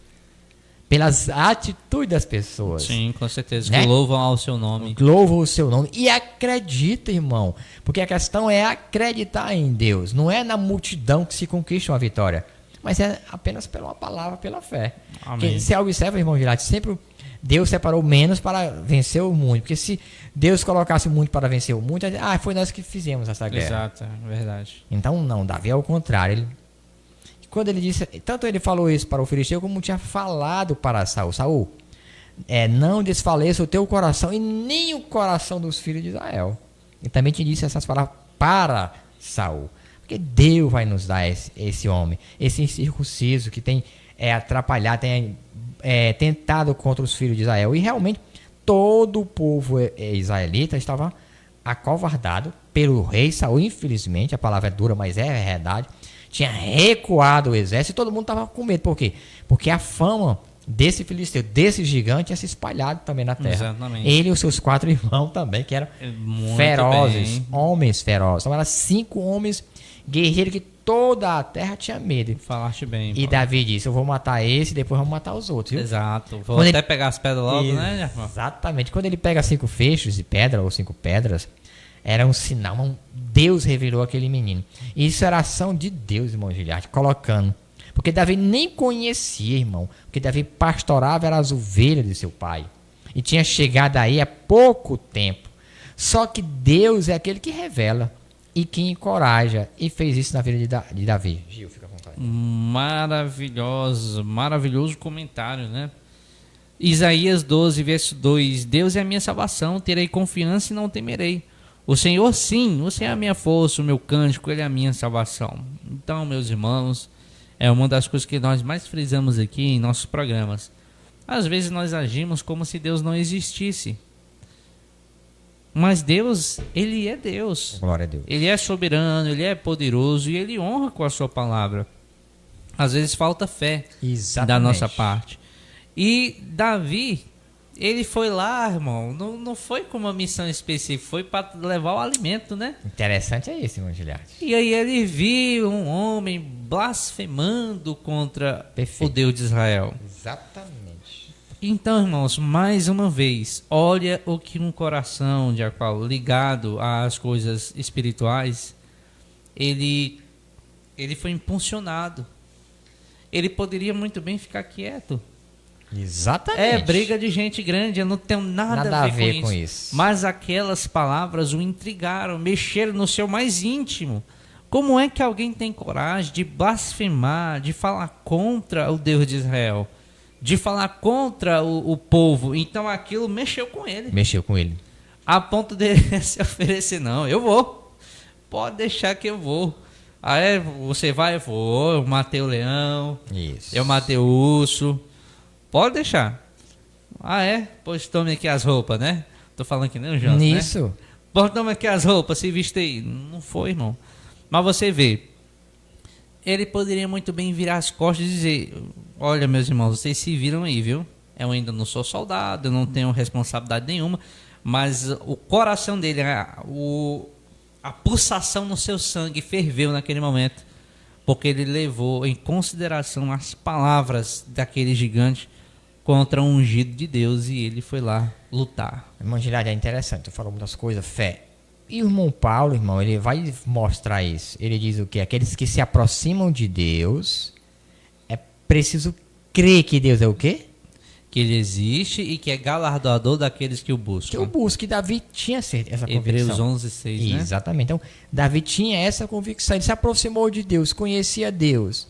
pelas atitudes das pessoas. Sim, com certeza. Né? Que louvam ao seu nome. Louvam o seu nome. E acredita, irmão. Porque a questão é acreditar em Deus. Não é na multidão que se conquista uma vitória. Mas é apenas pela palavra, pela fé. Porque você observa, irmão Gilate, sempre Deus separou menos para vencer o muito. Porque se Deus colocasse muito para vencer o muito, foi nós que fizemos essa guerra. Exato, é verdade. Então não, Davi é o contrário. Quando ele disse, tanto ele falou isso para o filisteu, como tinha falado para Saul. Saul, não desfaleça o teu coração e nem o coração dos filhos de Israel. E também te disse essas palavras para Saul. Porque Deus vai nos dar esse homem, esse incircunciso que tem atrapalhado, tem tentado contra os filhos de Israel. E realmente todo o povo israelita estava acovardado pelo rei Saul. Infelizmente, a palavra é dura, mas é verdade. Tinha recuado o exército e todo mundo estava com medo. Por quê? Porque a fama desse filisteu, desse gigante, tinha se espalhado também na terra. Exatamente. Ele e os seus 4 irmãos também, que eram ferozes, homens ferozes. Então eram 5 homens guerreiro que toda a terra tinha medo. Falaste bem. E Paulo. Davi disse, eu vou matar esse, depois vou matar os outros, viu? Exato. Vou Quando até pegar as pedras logo, né, irmão? Exatamente. Quando ele pega 5 feixes de pedra, ou 5 pedras, era um sinal, Deus revelou aquele menino. E isso era ação de Deus, irmão Giliard, colocando. Porque Davi nem conhecia, irmão. Porque Davi pastorava era as ovelhas de seu pai. E tinha chegado aí há pouco tempo. Só que Deus é aquele que revela e que encoraja. E fez isso na vida de Davi. Gil, fica à vontade. Maravilhoso comentário, né? Isaías 12, verso 2. Deus é a minha salvação, terei confiança e não temerei. O Senhor, sim, o Senhor é a minha força, o meu cântico, Ele é a minha salvação. Então, meus irmãos, é uma das coisas que nós mais frisamos aqui em nossos programas. Às vezes nós agimos como se Deus não existisse. Mas Deus, Ele é Deus. Glória a Deus. Ele é soberano, Ele é poderoso e Ele honra com a sua palavra. Às vezes falta fé da nossa parte. E Davi, ele foi lá, irmão, não foi com uma missão específica, foi para levar o alimento, né? Interessante é isso, irmão Giliard. E aí ele viu um homem blasfemando contra o Deus de Israel. Exatamente. Então, irmãos, mais uma vez, olha o que um coração de Paulo ligado às coisas espirituais, ele foi impulsionado. Ele poderia muito bem ficar quieto. Exatamente. É briga de gente grande, eu não tenho nada a ver com isso. Mas aquelas palavras o intrigaram, mexeram no seu mais íntimo. Como é que alguém tem coragem de blasfemar, de falar contra o Deus de Israel? De falar contra o povo? Então aquilo mexeu com ele. Mexeu com ele. A ponto dele se oferecer, não, eu vou. Pode deixar que eu vou. Aí você vai, eu vou. Eu matei o leão. Isso. Eu matei o urso. Pode deixar. Ah, é? Pois tome aqui as roupas, né? Tô falando que nem o Jonas, Nisso. né? Pois tome aqui as roupas, se viste aí. Não foi, irmão. Mas você vê. Ele poderia muito bem virar as costas e dizer: olha, meus irmãos, vocês se viram aí, viu? Eu ainda não sou soldado, eu não tenho responsabilidade nenhuma. Mas o coração dele, a pulsação no seu sangue ferveu naquele momento. Porque ele levou em consideração as palavras daquele gigante contra um ungido de Deus e ele foi lá lutar. Irmão Giliard, é interessante, tu falou muitas coisas, fé. E o irmão Paulo, irmão, ele vai mostrar isso. Ele diz o quê? Aqueles que se aproximam de Deus, é preciso crer que Deus é o quê? Que ele existe e que é galardoador daqueles que o buscam. Que o busca, e Davi tinha essa convicção. Hebreus 11:6, né? Exatamente. Então, Davi tinha essa convicção. Ele se aproximou de Deus, conhecia Deus.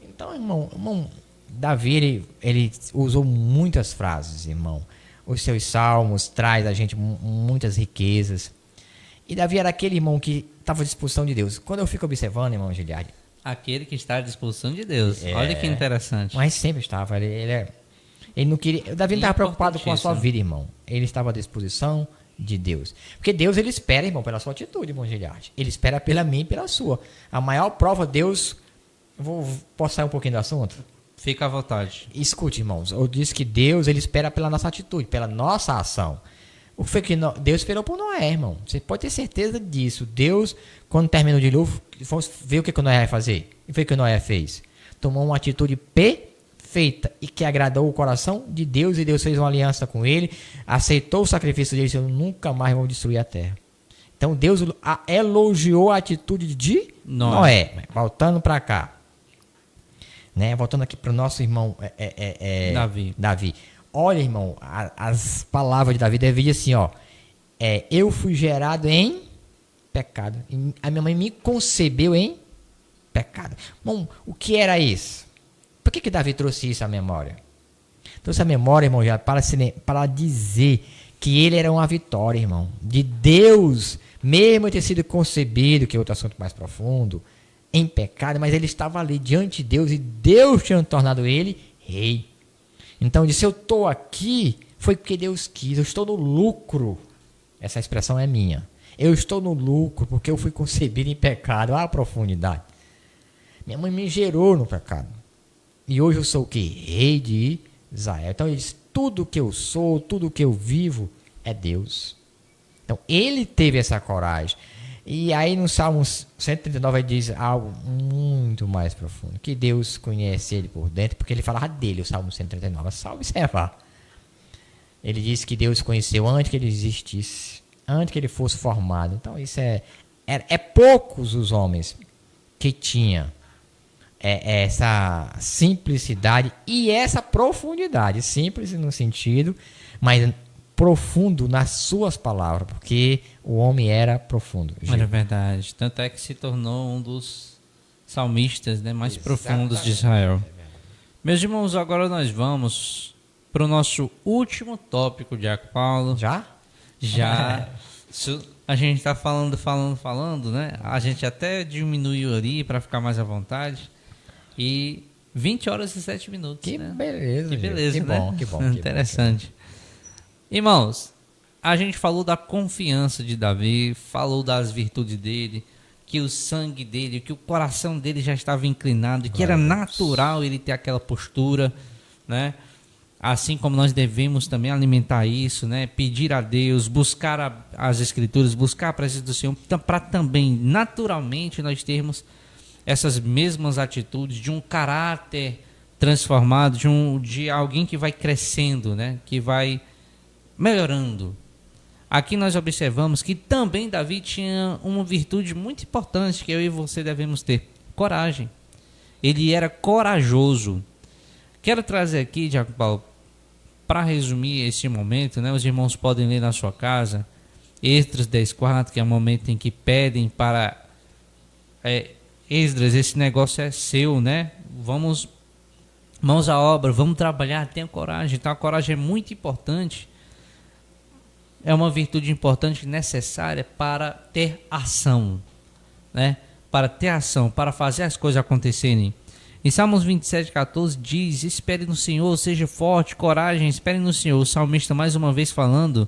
Então, irmão Davi, ele usou muitas frases, irmão. Os seus salmos traz a gente muitas riquezas. E Davi era aquele irmão que estava à disposição de Deus. Quando eu fico observando, irmão Giliard, aquele que está à disposição de Deus. Olha que interessante. Mas sempre estava. Ele não queria. O Davi não estava preocupado com a sua vida, irmão. Ele estava à disposição de Deus. Porque Deus, ele espera, irmão, pela sua atitude, irmão Giliard. Ele espera pela minha e pela sua. A maior prova, Deus. Posso sair um pouquinho do assunto? Fica à vontade. Escute, irmãos. Eu disse que Deus, ele espera pela nossa atitude, pela nossa ação. O que foi que Deus esperou por Noé, irmão? Você pode ter certeza disso. Deus, quando terminou de novo, vamos ver o que Noé vai fazer. E foi o que Noé fez. Tomou uma atitude perfeita e que agradou o coração de Deus, e Deus fez uma aliança com ele, aceitou o sacrifício dele, e disse: eu nunca mais vou destruir a terra. Então Deus elogiou a atitude de Noé. Voltando para cá. Né? Voltando aqui para o nosso irmão Davi. Olha, irmão, as palavras de Davi devem dizer assim, ó. Eu fui gerado em pecado. A minha mãe me concebeu em pecado. Bom, o que era isso? Por que Davi trouxe isso à memória? Trouxe à memória, irmão, já para dizer que ele era uma vitória, irmão. De Deus, mesmo ter sido concebido, que é outro assunto mais profundo, em pecado, mas ele estava ali diante de Deus e Deus tinha tornado ele rei. Então, disse: eu estou aqui, foi porque Deus quis, eu estou no lucro. Essa expressão é minha. Eu estou no lucro porque eu fui concebido em pecado. Olha a profundidade. Minha mãe me gerou no pecado. E hoje eu sou o quê? Rei de Israel. Então, ele diz: tudo que eu sou, tudo que eu vivo é Deus. Então, ele teve essa coragem. E aí no Salmo 139 ele diz algo muito mais profundo, que Deus conhece ele por dentro, porque ele falava dele, o Salmo 139, só observar. Ele diz que Deus conheceu antes que ele existisse, antes que ele fosse formado. Então isso é poucos os homens que tinham essa simplicidade e essa profundidade. Simples no sentido, mas profundo nas suas palavras, porque o homem era profundo. Era verdade. Tanto é que se tornou um dos salmistas, né, mais profundos de Israel. Meus irmãos, agora nós vamos para o nosso último tópico, Diácono Paulo. Já? Já. A gente está falando, né? A gente até diminuiu ali para ficar mais à vontade. E 20 horas e 7 minutos. Que né? beleza. Que beleza, que né? bom, que bom. Interessante. Irmãos, a gente falou da confiança de Davi, falou das virtudes dele, que o sangue dele, que o coração dele já estava inclinado, que era natural ele ter aquela postura, né? Assim como nós devemos também alimentar isso, né? Pedir a Deus, buscar as Escrituras, buscar a presença do Senhor, para também, naturalmente, nós termos essas mesmas atitudes de um caráter transformado, de alguém que vai crescendo, né? Que vai melhorando. Aqui nós observamos que também Davi tinha uma virtude muito importante que eu e você devemos ter: coragem. Ele era corajoso. Quero trazer aqui, Diácono Paulo, para resumir esse momento, né? Os irmãos podem ler na sua casa Esdras 10:4, que é o momento em que pedem para Esdras, esse negócio é seu, né? Vamos, mãos à obra, vamos trabalhar, tenha coragem. Então a coragem é muito importante. É uma virtude importante e necessária para ter ação, né? Para ter ação, para fazer as coisas acontecerem. Em Salmos 27:14 diz: espere no Senhor, seja forte, coragem, espere no Senhor. O salmista mais uma vez falando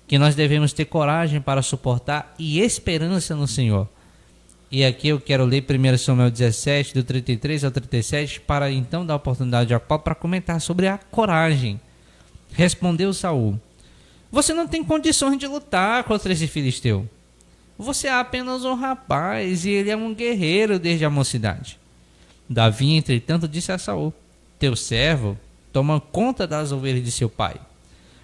que nós devemos ter coragem para suportar e esperança no Senhor. E aqui eu quero ler 1 Samuel 17, do 33 ao 37, para então dar a oportunidade a Paulo para comentar sobre a coragem. Respondeu Saul: você não tem condições de lutar contra esse filisteu. Você é apenas um rapaz e ele é um guerreiro desde a mocidade. Davi, entretanto, disse a Saul: teu servo toma conta das ovelhas de seu pai.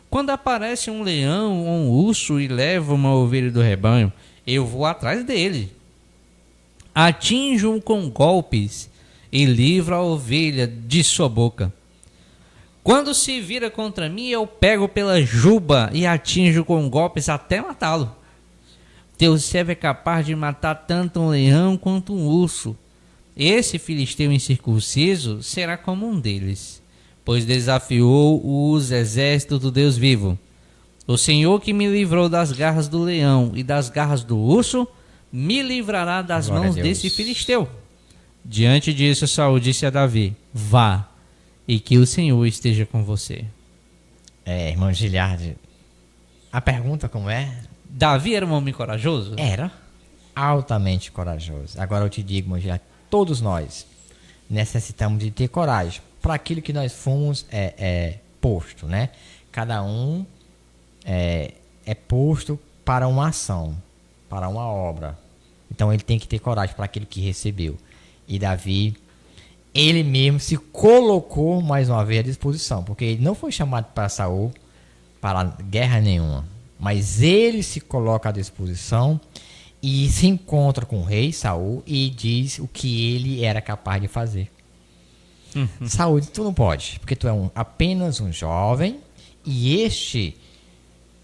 Quando aparece um leão ou um urso e leva uma ovelha do rebanho, eu vou atrás dele. Atinjo-o com golpes e livro a ovelha de sua boca. Quando se vira contra mim, eu pego pela juba e atinjo com golpes até matá-lo. Teu servo é capaz de matar tanto um leão quanto um urso. Esse filisteu incircunciso será como um deles, pois desafiou os exércitos do Deus vivo. O Senhor que me livrou das garras do leão e das garras do urso, me livrará das mãos desse filisteu. Diante disso, Saul disse a Davi: vá, e que o Senhor esteja com você. Irmão Giliardi, a pergunta como é? Davi era um homem corajoso? Era altamente corajoso. Agora eu te digo, irmão Giliardi, todos nós necessitamos de ter coragem para aquilo que nós fomos posto, né? Cada um é posto para uma ação, para uma obra. Então ele tem que ter coragem para aquilo que recebeu. E Davi, ele mesmo se colocou mais uma vez à disposição, porque ele não foi chamado para Saul para guerra nenhuma, mas ele se coloca à disposição e se encontra com o rei Saul e diz o que ele era capaz de fazer. Saul, tu não pode, porque tu é apenas um jovem, e este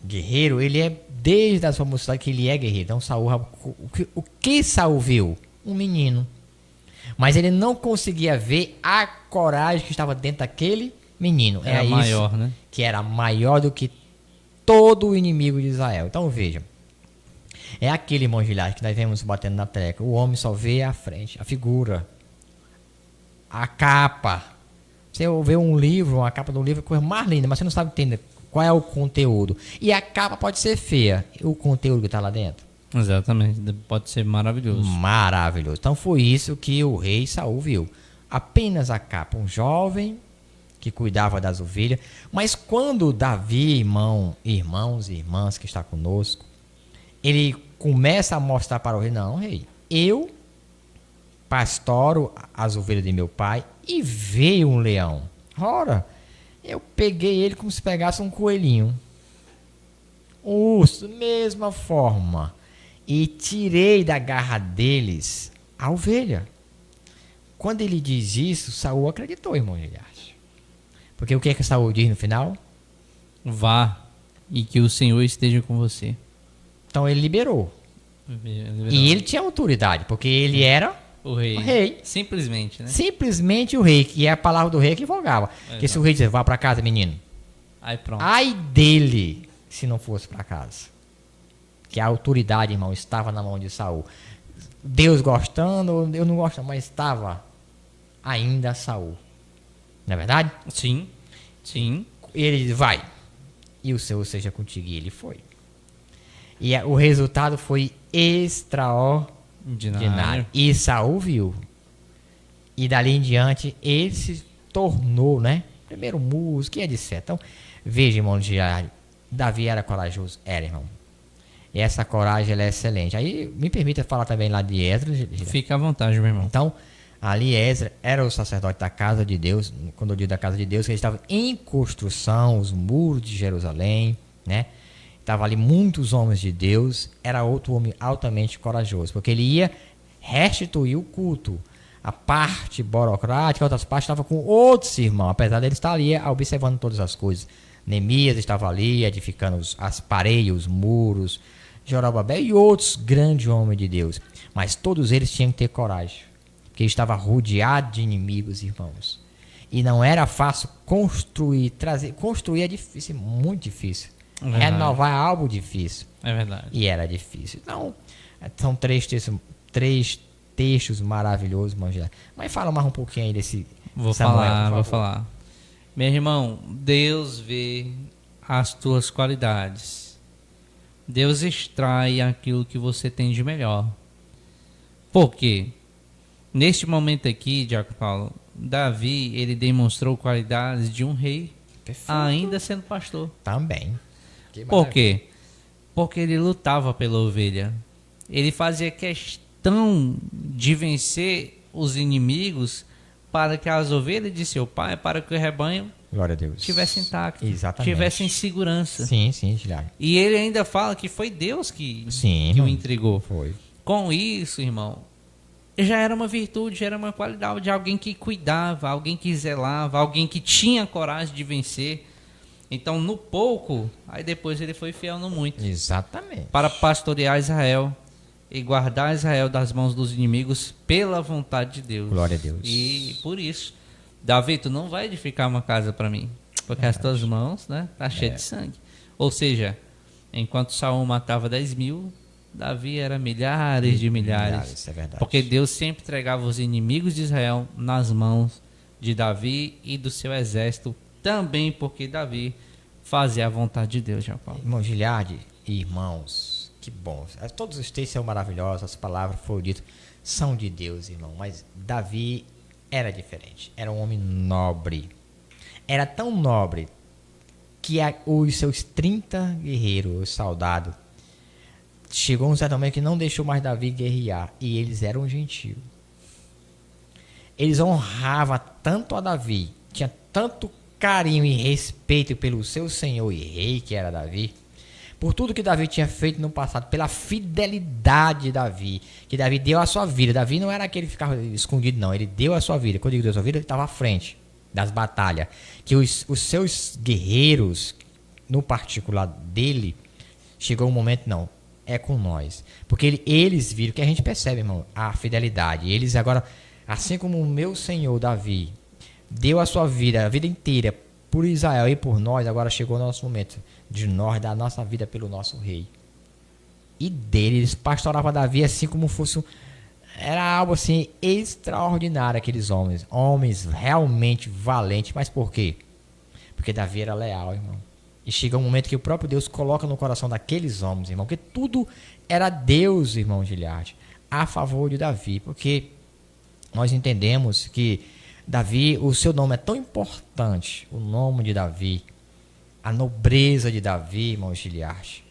guerreiro, ele é desde a sua mocidade que ele é guerreiro. Então Saul, o que Saul viu? Um menino. Mas ele não conseguia ver a coragem que estava dentro daquele menino. Era maior, isso, né? Que era maior do que todo o inimigo de Israel. Então veja, é aquele, irmão Giliardi, que nós vemos batendo na tecla. O homem só vê a frente, a figura, a capa. Você vê um livro, uma capa de um livro, é coisa mais linda, mas você não sabe entender qual é o conteúdo. E a capa pode ser feia, e o conteúdo que está lá dentro? Exatamente, pode ser maravilhoso. Maravilhoso. Então foi isso que o rei Saul viu. Apenas a capa, um jovem que cuidava das ovelhas. Mas quando Davi, irmãos e irmãs que está conosco, ele começa a mostrar para o rei, não, rei, eu pastoro as ovelhas de meu pai e veio um leão. Ora, eu peguei ele como se pegasse um coelhinho. Urso, mesma forma. E tirei da garra deles a ovelha. Quando ele diz isso, Saul acreditou, irmão Giliard. Porque o que é que Saul diz no final? Vá e que o Senhor esteja com você. Então ele liberou. E ele tinha autoridade, porque ele era o rei. O rei. Simplesmente, né? Simplesmente o rei, que é a palavra do rei que vogava. Porque se o rei dizer, vá para casa, menino. Aí pronto. Ai dele, se não fosse para casa. Que a autoridade, irmão, estava na mão de Saul. Deus gostando, eu não gosto, mas estava ainda Saul. Não é verdade? Sim, sim. Ele diz, vai, e o Senhor seja contigo. E ele foi. E o resultado foi extraordinário. E Saul viu. E dali em diante, ele se tornou, né? Primeiro músico, e etc. Então, veja, irmão, Davi era corajoso. Era, irmão. E essa coragem, ela é excelente. Aí, me permita falar também lá de Esdras. Fica à vontade, meu irmão. Então, ali Esdras era o sacerdote da casa de Deus. Quando eu digo da casa de Deus, ele estava em construção, os muros de Jerusalém, né? Estava ali muitos homens de Deus. Era outro homem altamente corajoso, porque ele ia restituir o culto. A parte burocrática, outras partes, estava com outros irmãos, apesar dele estar ali observando todas as coisas. Neemias estava ali edificando as paredes, os muros, Zorobabel e outros grandes homens de Deus. Mas todos eles tinham que ter coragem, porque estava rodeado de inimigos, irmãos. E não era fácil construir, trazer. Construir é difícil, muito difícil. Renovar é algo difícil. É verdade. E era difícil. Então, são três textos maravilhosos, Mangela. Mas fala mais um pouquinho aí desse Samuel, vou falar. Meu irmão, Deus vê as tuas qualidades. Deus extrai aquilo que você tem de melhor. Por quê? Neste momento aqui, Diácono Paulo, Davi, ele demonstrou qualidades de um rei, perfeito, ainda sendo pastor. Também. Por quê? Porque ele lutava pela ovelha. Ele fazia questão de vencer os inimigos para que as ovelhas de seu pai, para que o rebanho, glória a Deus, tivesse intacto, exatamente, tivesse em segurança. Sim, Gilead. E ele ainda fala que foi Deus que o entregou. Foi. Com isso, irmão, já era uma virtude, já era uma qualidade de alguém que cuidava, alguém que zelava, alguém que tinha coragem de vencer. Então, no pouco, aí depois ele foi fiel no muito. Exatamente. Para pastorear Israel e guardar Israel das mãos dos inimigos pela vontade de Deus. Glória a Deus. E por isso, Davi, tu não vai edificar uma casa para mim, porque as tuas mãos, né, tá cheia de sangue. Ou seja, enquanto Saul matava 10.000, Davi era milhares de milhares. Isso é verdade. Porque Deus sempre entregava os inimigos de Israel nas mãos de Davi e do seu exército, também porque Davi fazia a vontade de Deus, João Paulo. Irmão Gilead e irmãos, que bom. Todos os textos são maravilhosos, as palavras foram ditas, são de Deus, irmão. Mas Davi era diferente, era um homem nobre. Era tão nobre que os seus 30 guerreiros, os soldados, chegou um certo momento que não deixou mais Davi guerrear. E eles eram gentios. Eles honravam tanto a Davi, tinha tanto carinho e respeito pelo seu senhor e rei, que era Davi, por tudo que Davi tinha feito no passado, pela fidelidade de Davi, que Davi deu a sua vida. Davi não era aquele que ficava escondido, não. Ele deu a sua vida. Quando eu digo deu a sua vida, ele estava à frente das batalhas. Que os seus guerreiros, no particular dele, chegou um momento, não, é com nós. Porque eles viram, que a gente percebe, irmão, a fidelidade. Eles agora, assim como o meu senhor Davi deu a sua vida, a vida inteira, por Israel e por nós, agora chegou o nosso momento de nós dar a nossa vida pelo nosso rei. E dele, eles pastoravam Davi assim como fosse... Era algo assim extraordinário, aqueles homens. Homens realmente valentes. Mas por quê? Porque Davi era leal, irmão. E chega um momento que o próprio Deus coloca no coração daqueles homens, irmão, que tudo era Deus, irmão Gilead, a favor de Davi. Porque nós entendemos que Davi, o seu nome é tão importante, o nome de Davi, a nobreza de Davi, irmão Gilead,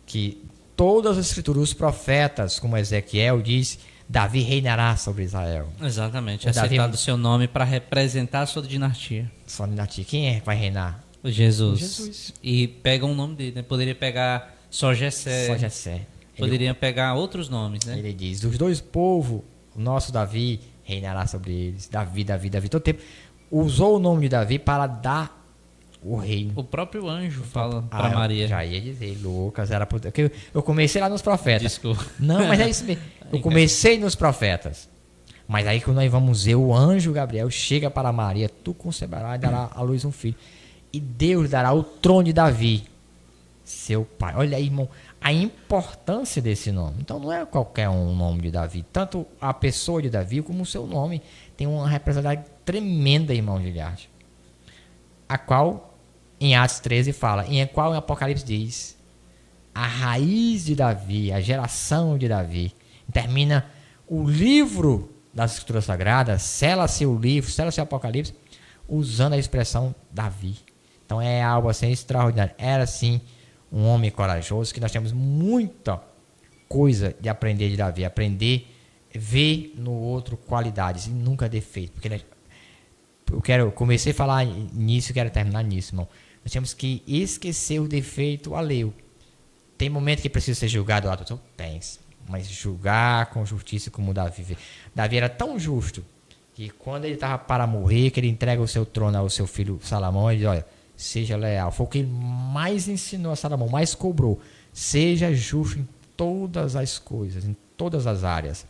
que todas as escrituras, os profetas, como Ezequiel diz, Davi reinará sobre Israel. Exatamente. O É Davi- citado o seu nome para representar a sua dinastia. Só dinastia. Quem é que vai reinar? O Jesus. O Jesus. E pega um nome dele, né? Poderia pegar só Jessé. Só Jessé. Poderia pegar outros nomes, né? Ele diz, dos dois povos, o nosso Davi reinará sobre eles. Davi, Davi, Davi. Todo tempo usou o nome de Davi para dar o reino. O próprio anjo fala para Maria. Já ia dizer, Lucas, era porque eu comecei lá nos profetas. Desculpa. Não, mas é isso mesmo. Eu comecei nos profetas. Mas aí quando nós vamos ver, o anjo Gabriel chega para Maria, tu conceberás e dará à luz um filho. E Deus dará o trono de Davi, seu pai. Olha aí, irmão, a importância desse nome. Então não é qualquer um nome de Davi. Tanto a pessoa de Davi como o seu nome tem uma representatividade tremenda, irmão Giliard. A qual, em Atos 13, fala, em qual em Apocalipse diz, a raiz de Davi, a geração de Davi. Termina o livro das Escrituras Sagradas, sela-se o livro, sela-se o Apocalipse, usando a expressão Davi. Então é algo assim extraordinário. Era sim um homem corajoso, que nós temos muita coisa de aprender de Davi. Aprender, ver no outro qualidades e nunca defeito. Porque eu comecei a falar nisso e quero terminar nisso, irmão. Nós temos que esquecer o defeito alheio. Tem momento que precisa ser julgado, tem. Mas julgar com justiça como Davi. Davi era tão justo que quando ele estava para morrer, que ele entrega o seu trono ao seu filho Salomão, ele diz, olha, seja leal. Foi o que ele mais ensinou a Salomão, mais cobrou. Seja justo em todas as coisas, em todas as áreas.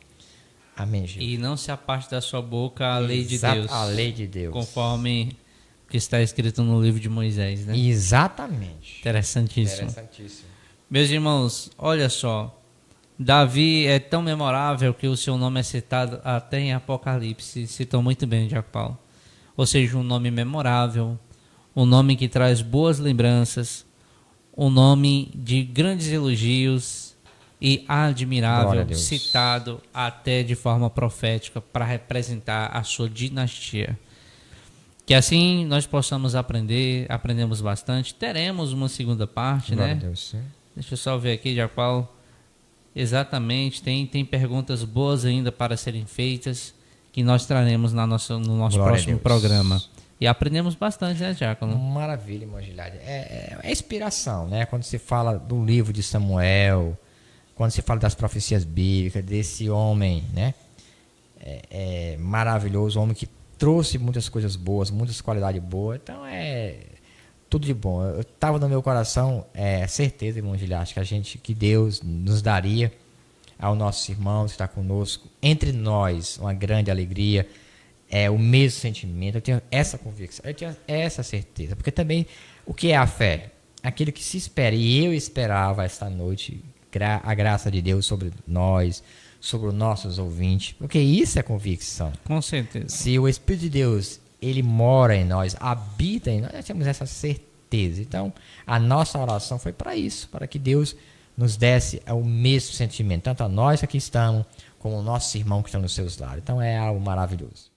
Amém, Gil? E não se aparte da sua boca a lei de Deus. A lei de Deus. Conforme o que está escrito no livro de Moisés, né? Exatamente. Interessantíssimo. Interessantíssimo. Meus irmãos, olha só. Davi é tão memorável que o seu nome é citado até em Apocalipse. Citou muito bem, Diaco Paulo. Ou seja, um nome memorável, um nome que traz boas lembranças, um nome de grandes elogios e admirável, citado até de forma profética para representar a sua dinastia. Que assim nós possamos aprendemos bastante. Teremos uma segunda parte, Glória né? a Deus, sim. Deixa eu só ver aqui, Diaco Paulo. Exatamente, tem perguntas boas ainda para serem feitas que nós traremos no nosso próximo programa. E aprendemos bastante, né, Diácono? Maravilha, irmão Gilhard. É inspiração, né? Quando se fala do livro de Samuel, quando se fala das profecias bíblicas, desse homem, né? É maravilhoso, um homem que trouxe muitas coisas boas, muitas qualidades boas. Então tudo de bom. Eu estava no meu coração, certeza, irmão Gilhard, que Deus nos daria aos nossos irmãos que estão conosco, entre nós, uma grande alegria, o mesmo sentimento. Eu tenho essa convicção, eu tenho essa certeza, porque também o que é a fé? Aquilo que se espera, e eu esperava esta noite a graça de Deus sobre nós, sobre os nossos ouvintes, porque isso é convicção. Com certeza. Se o Espírito de Deus, ele mora em nós, habita em nós, nós temos essa certeza. Então, a nossa oração foi para isso, para que Deus nos desse o mesmo sentimento, tanto a nós que aqui estamos, como os nossos irmãos que estão nos seus lares. Então, é algo maravilhoso.